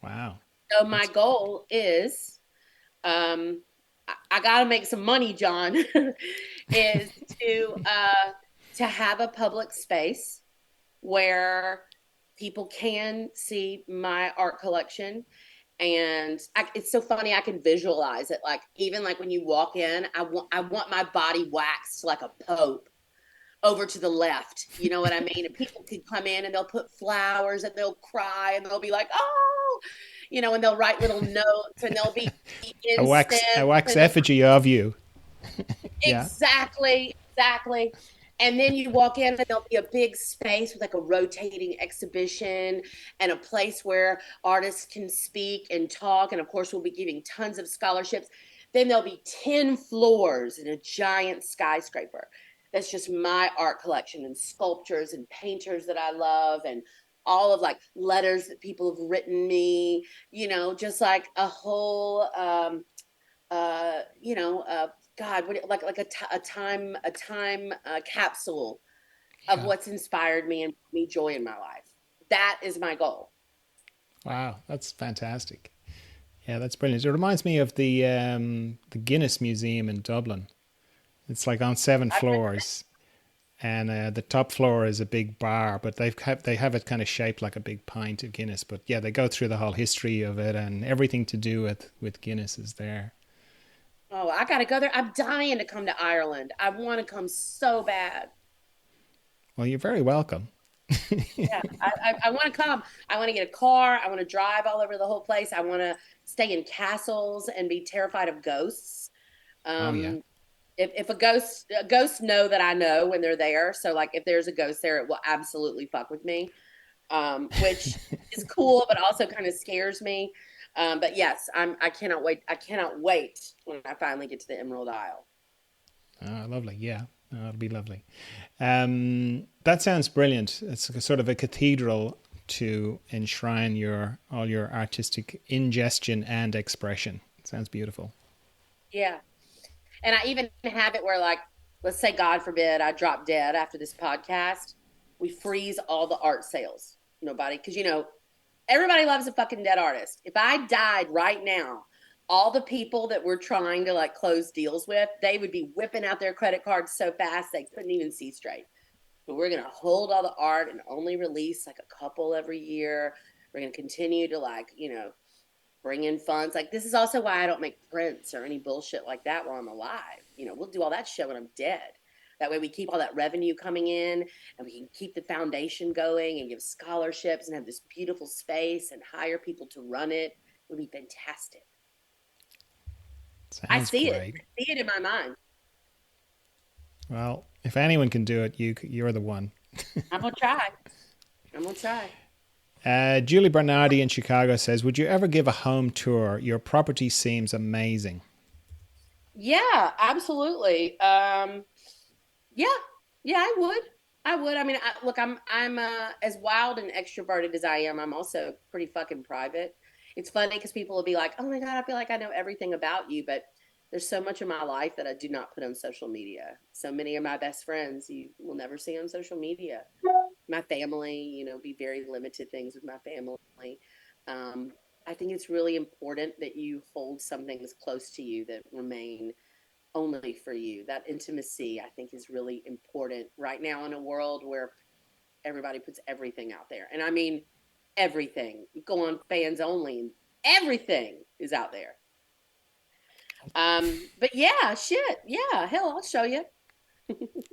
Wow. So my That's goal is, I got to make some money, John, is to have a public space where people can see my art collection. And it's so funny, I can visualize it, like even like when you walk in, I want my body waxed like a pope over to the left, you know what I mean? And people could come in and they'll put flowers and they'll cry and they'll be like, oh, and they'll write little notes, and there'll be a incense wax and effigy of you. Yeah. exactly. And then you walk in and there'll be a big space with like a rotating exhibition and a place where artists can speak and talk. And of course, we'll be giving tons of scholarships. Then there'll be 10 floors in a giant skyscraper. That's just my art collection and sculptures and painters that I love, and all of like letters that people have written me, just like a whole God, like a time capsule of Yeah. what's inspired me and brought me joy in my life. That is my goal. Wow. That's fantastic. Yeah, that's brilliant. It reminds me of the Guinness Museum in Dublin. It's like on seven I, floors, and the top floor is a big bar, but they have it kind of shaped like a big pint of Guinness. But yeah, they go through the whole history of it, and everything to do with Guinness is there. oh, I gotta go there. I'm dying to come to Ireland. I want to come so bad. Well, you're very welcome. Yeah, I want to come. I want to get a car. I want to drive all over the whole place. I want to stay in castles and be terrified of ghosts. Oh yeah, Um, if ghosts know that I know when they're there. So like if there's a ghost there, it will absolutely fuck with me. Which is cool, but also kind of scares me. But yes, I cannot wait. I cannot wait when I finally get to the Emerald Isle. lovely. Yeah, it'll be lovely. That sounds brilliant. It's sort of a cathedral to enshrine your all your artistic ingestion and expression. It sounds beautiful. Yeah. And I even have it where, like, let's say, God forbid, I drop dead after this podcast, we freeze all the art sales. Nobody, because Everybody loves a fucking dead artist. If I died right now, all the people that we're trying to like close deals with, they would be whipping out their credit cards so fast they couldn't even see straight. But we're gonna hold all the art and only release like a couple every year. We're gonna continue to like, bring in funds. Like this is also why I don't make prints or any bullshit like that while I'm alive. We'll do all that shit when I'm dead. That way we keep all that revenue coming in and we can keep the foundation going and give scholarships and have this beautiful space and hire people to run it. It would be fantastic. I Sounds see it. great. I see it in my mind. Well, if anyone can do it, you're the one. I'm gonna try. I'm gonna try. Julie Bernardi in Chicago says, "Would you ever give a home tour? Your property seems amazing." Yeah, absolutely. Yeah, yeah, I would. I would. I mean, look, I'm as wild and extroverted as I am. I'm also pretty fucking private. It's funny because people will be like, "Oh my god, I feel like I know everything about you," but there's so much of my life that I do not put on social media. So many of my best friends you will never see on social media. My family, be very limited things with my family. Um, I think it's really important that you hold some things close to you that remain only for you. That intimacy, I think, is really important right now in a world where everybody puts everything out there. And I mean, everything. You go on fans only, and everything is out there. But yeah, shit. Yeah, hell, I'll show you.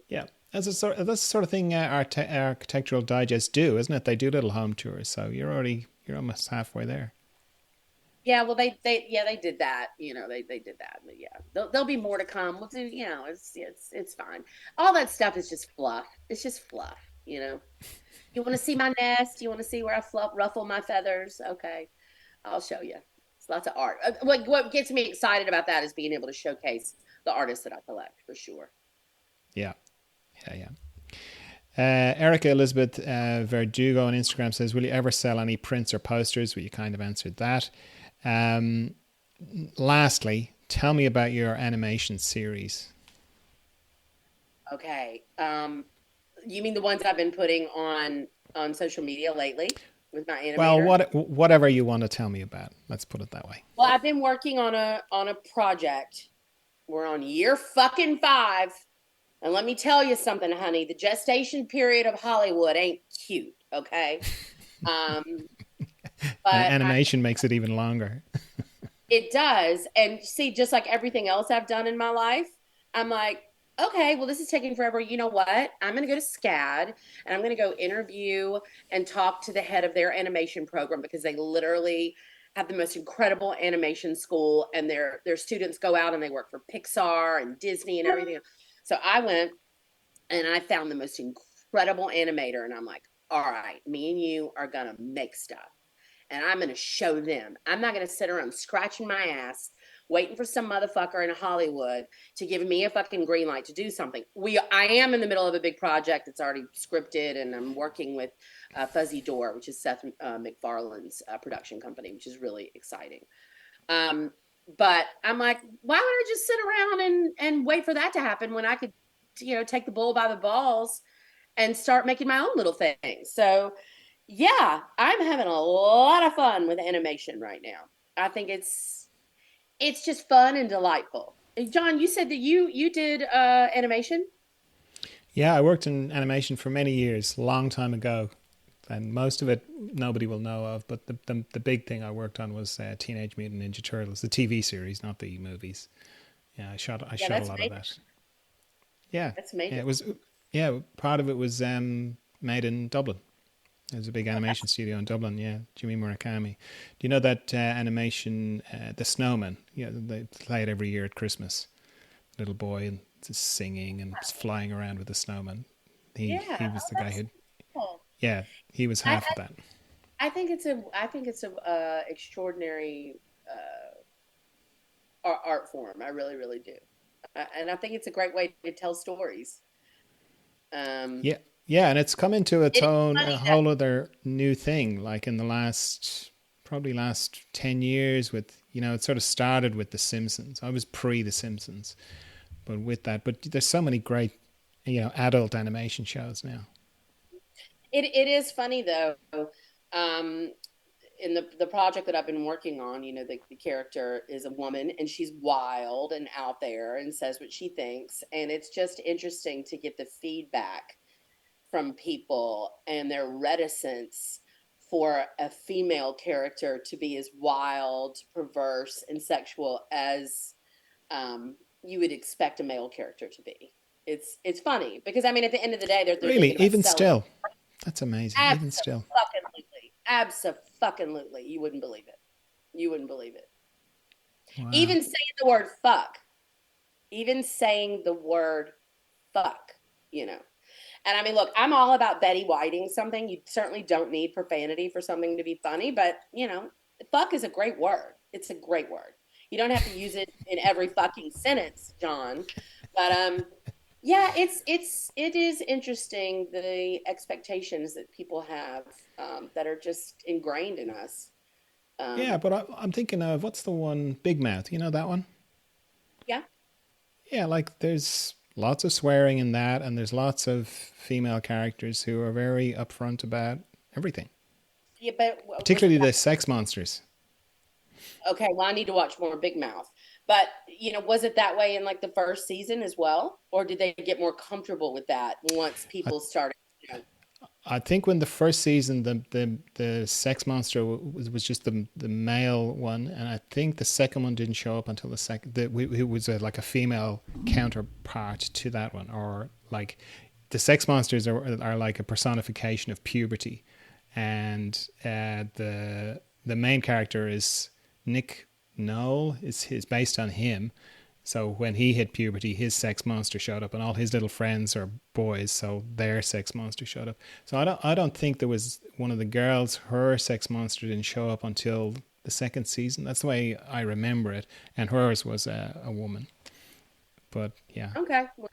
Yeah, that's the sort of thing Architectural Digest do, isn't it? They do little home tours, so you're almost halfway there. Yeah, well, they did that. They did that. But yeah, there'll be more to come. We'll do. It's fine. All that stuff is just fluff. It's just fluff. You want to see my nest? You want to see where I ruffle my feathers? Okay, I'll show you. It's lots of art. What gets me excited about that is being able to showcase the artists that I collect for sure. Yeah, yeah. Erica Elizabeth Verdugo on Instagram says, "Will you ever sell any prints or posters?" Well, you kind of answered that. Um, Lastly, tell me about your animation series. Okay. You mean the ones I've been putting on social media lately with my Well, animator? whatever you want to tell me about. Let's put it that way. Well, I've been working on a project. We're on year fucking 5. And let me tell you something, honey. The gestation period of Hollywood ain't cute, okay? Um, And but animation makes it even longer. it does. And see, just like everything else I've done in my life, I'm like, okay, well, this is taking forever. You know what? I'm going to go to SCAD and I'm going to go interview and talk to the head of their animation program because they literally have the most incredible animation school and their students go out and they work for Pixar and Disney and everything. So I went and I found the most incredible animator and I'm like, all right, me and you are going to make stuff and I'm going to show them. I'm not going to sit around scratching my ass waiting for some motherfucker in Hollywood to give me a fucking green light to do something. I am in the middle of a big project that's already scripted, and I'm working with Fuzzy Door, which is Seth MacFarlane's production company, which is really exciting. Um, but I'm like, why would I just sit around and wait for that to happen when I could, take the bull by the balls and start making my own little thing? So yeah, I'm having a lot of fun with animation right now. I think it's just fun and delightful. John, you said that you did animation. Yeah, I worked in animation for many years, long time ago, and most of it nobody will know of. But the big thing I worked on was Teenage Mutant Ninja Turtles, the TV series, not the movies. Yeah, I Yeah, shot a that's lot of major. that. Yeah, That's yeah, major. it was. Yeah, part of it was made in Dublin. There's a big Oh, animation studio in Dublin. Yeah, Jimmy Murakami. Do you know that animation, The Snowman? Yeah, they play it every year at Christmas. Little boy and just singing and flying around with the snowman. He yeah. was Oh, the guy that's who. cool. Yeah, he was I, half of that. I think it's a extraordinary art form. I really, really do, and I think it's a great way to tell stories. Um, Yeah, yeah, and it's come into its it is own funny a that whole other new thing. Like in the last 10 years, with it sort of started with The Simpsons. I was pre The Simpsons, but with that, but there's so many great adult animation shows now. it is funny though. Um, in the project that I've been working on, the character is a woman and she's wild and out there and says what she thinks. And it's just interesting to get the feedback from people and their reticence for a female character to be as wild, perverse, and sexual as you would expect a male character to be. It's funny because I mean, at the end of the day, they're Really, thinking about even selling. still, that's amazing. Even still, Absolutely, absolutely, you wouldn't believe it. You wouldn't believe it. wow. Even saying the word fuck, even saying the word fuck, you know. And I mean, look, I'm all about Betty Whiting something. You certainly don't need profanity for something to be funny, but fuck is a great word. It's a great word. You don't have to use it in every fucking sentence, John. But yeah, it is interesting the expectations that people have that are just ingrained in us. Yeah, Um, but I'm thinking of what's the one, Big Mouth. You know that one? yeah, Yeah, like there's lots of swearing in that, and there's lots of female characters who are very upfront about everything, yeah, but was it particularly the sex monsters. okay? Well, I need to watch more Big Mouth. But was it that way in like the first season as well, or did they get more comfortable with that once I people started? You know, I think when the first season, the sex monster was just the male one, and I think the second one didn't show up until the second. It was like a female counterpart to that one, or like the sex monsters are like a personification of puberty, and the main character is Nick Knoll is based on him. So when he hit puberty, his sex monster showed up, and all his little friends are boys, so their sex monster showed up. So I don't think there was one of the girls, her sex monster didn't show up until the second season. That's the way I remember it, and hers was a woman. But yeah, okay, well,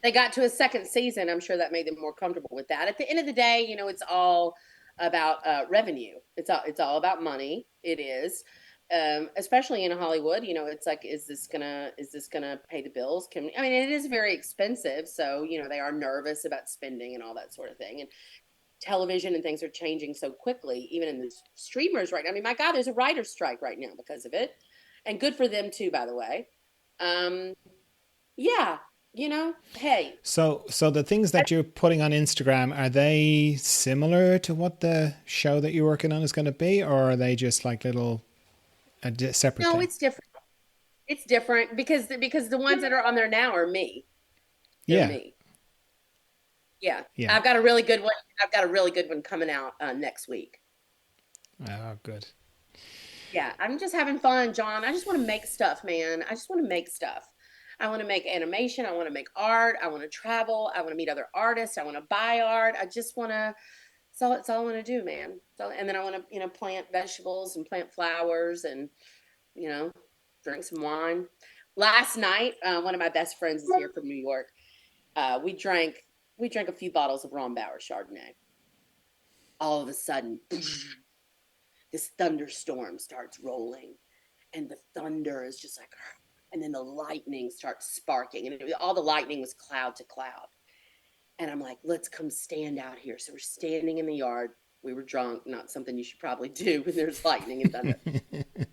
they got to a second season. I'm sure that made them more comfortable with that. At the end of the day, it's all about revenue. It's all about money. It is. Especially in Hollywood, it's like, is this gonna pay the bills? I mean, it is very expensive, so they are nervous about spending and all that sort of thing. And television and things are changing so quickly, even in the streamers right now. I mean, my God, there's a writer's strike right now because of it, and good for them too, by the way. Um, yeah, hey, so the things that you're putting on Instagram, are they similar to what the show that you're working on is going to be, or are they just like little a separate no, thing? it's different. It's different because the ones that are on there now are me. They're Yeah, me. Yeah, yeah. I've got a really good one. I've got a really good one coming out next week. Oh, good. Yeah, I'm just having fun, John. I just want to make stuff, man. I just want to make stuff. I want to make animation. I want to make art. I want to travel. I want to meet other artists. I want to buy art. I just want to. It's all I want to do, man. So, and then I want to, plant vegetables and plant flowers and, you know, drink some wine. Last night, one of my best friends is here from New York. We drank a few bottles of Ron Bauer Chardonnay. All of a sudden, this thunderstorm starts rolling, and the thunder is just like, and then the lightning starts sparking, and all the lightning was cloud to cloud. And I'm like, let's come stand out here. So we're standing in the yard. We were drunk, not something you should probably do when there's lightning and thunder.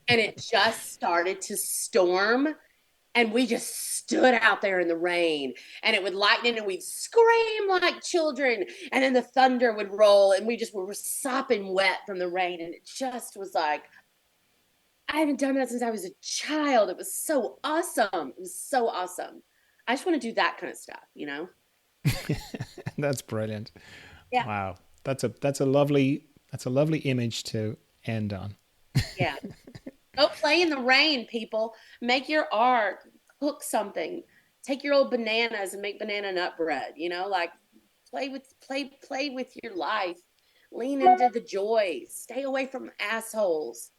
And it just started to storm. And we just stood out there in the rain, and it would lighten and we'd scream like children. And then the thunder would roll, and we just were sopping wet from the rain. And it just was like, I haven't done that since I was a child. It was so awesome. It was so awesome. I just want to do that kind of stuff. That's brilliant. Yeah. Wow. That's a lovely image to end on. Yeah. Go play in the rain, people. Make your art, cook something. Take your old bananas and make banana nut bread, like play with your life. Lean into the joy. Stay away from assholes.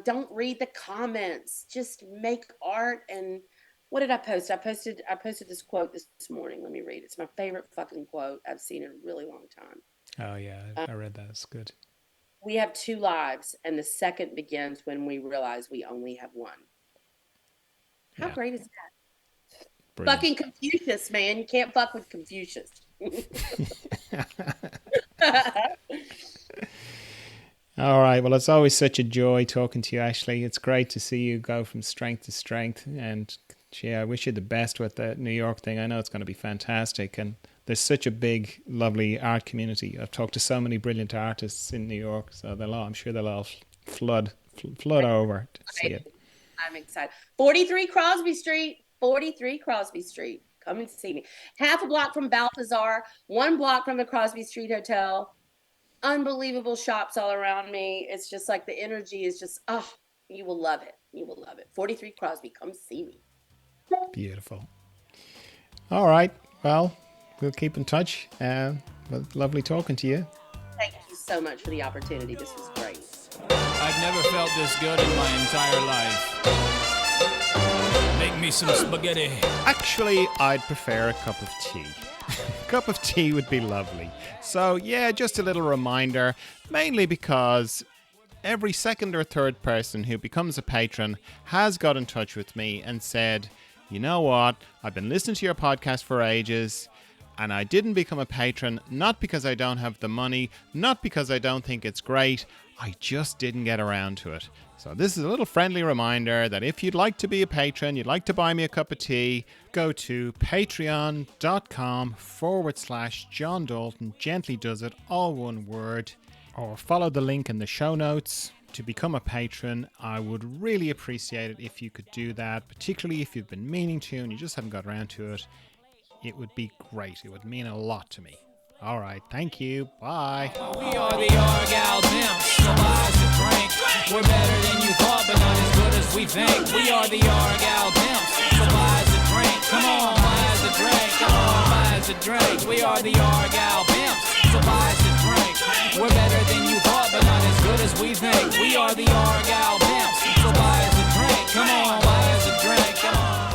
Don't read the comments. Just make art. And what did I post? I posted this quote this morning. Let me read. It's my favorite fucking quote I've seen in a really long time. Oh yeah, Um, I read that. It's good. we have two lives, and the second begins when we realize we only have one. How Yeah, great is that? brilliant. Fucking Confucius, man. You can't fuck with Confucius. All right. Well, it's always such a joy talking to you, Ashley. It's great to see you go from strength to strength. And yeah, I wish you the best with the New York thing. I know it's going to be fantastic. And there's such a big, lovely art community. I've talked to so many brilliant artists in New York, so I'm sure they'll all flood over to see it. I'm excited. 43 Crosby Street. 43 Crosby Street. Come and see me. Half a block from Balthazar, 1 block from the Crosby Street Hotel. Unbelievable shops all around me. It's just like the energy is just, you will love it. You will love it. 43 Crosby, come see me. Beautiful. All right. Well, we'll keep in touch. Lovely talking to you. Thank you so much for the opportunity. This was great. I've never felt this good in my entire life. Make me some spaghetti. Actually, I'd prefer a cup of tea. A cup of tea would be lovely. So, yeah, just a little reminder, mainly because every second or third person who becomes a patron has got in touch with me and said, you know what, I've been listening to your podcast for ages, and I didn't become a patron, not because I don't have the money, not because I don't think it's great, I just didn't get around to it. So this is a little friendly reminder that if you'd like to be a patron, you'd like to buy me a cup of tea, go to patreon.com/John Dalton, gently does it, all one word, or follow the link in the show notes to become a patron. I would really appreciate it if you could do that, particularly if you've been meaning to and you just haven't got around to it. It would be great. It would mean a lot to me. All right. Thank you. Bye. We are the Argyle Pimps. So buy us a drink. We're better than you thought, but not as good as we think. We are the Argyle Pimps. So buy us a drink. Come on, buy us a drink. Come on, buy us a drink. We are the Argyle Pimps. So buy us a drink. We're better than you thought, but not as good as we think. We are the Argyle Pimps. So buy us a drink. Come on, buy us a drink. Come on.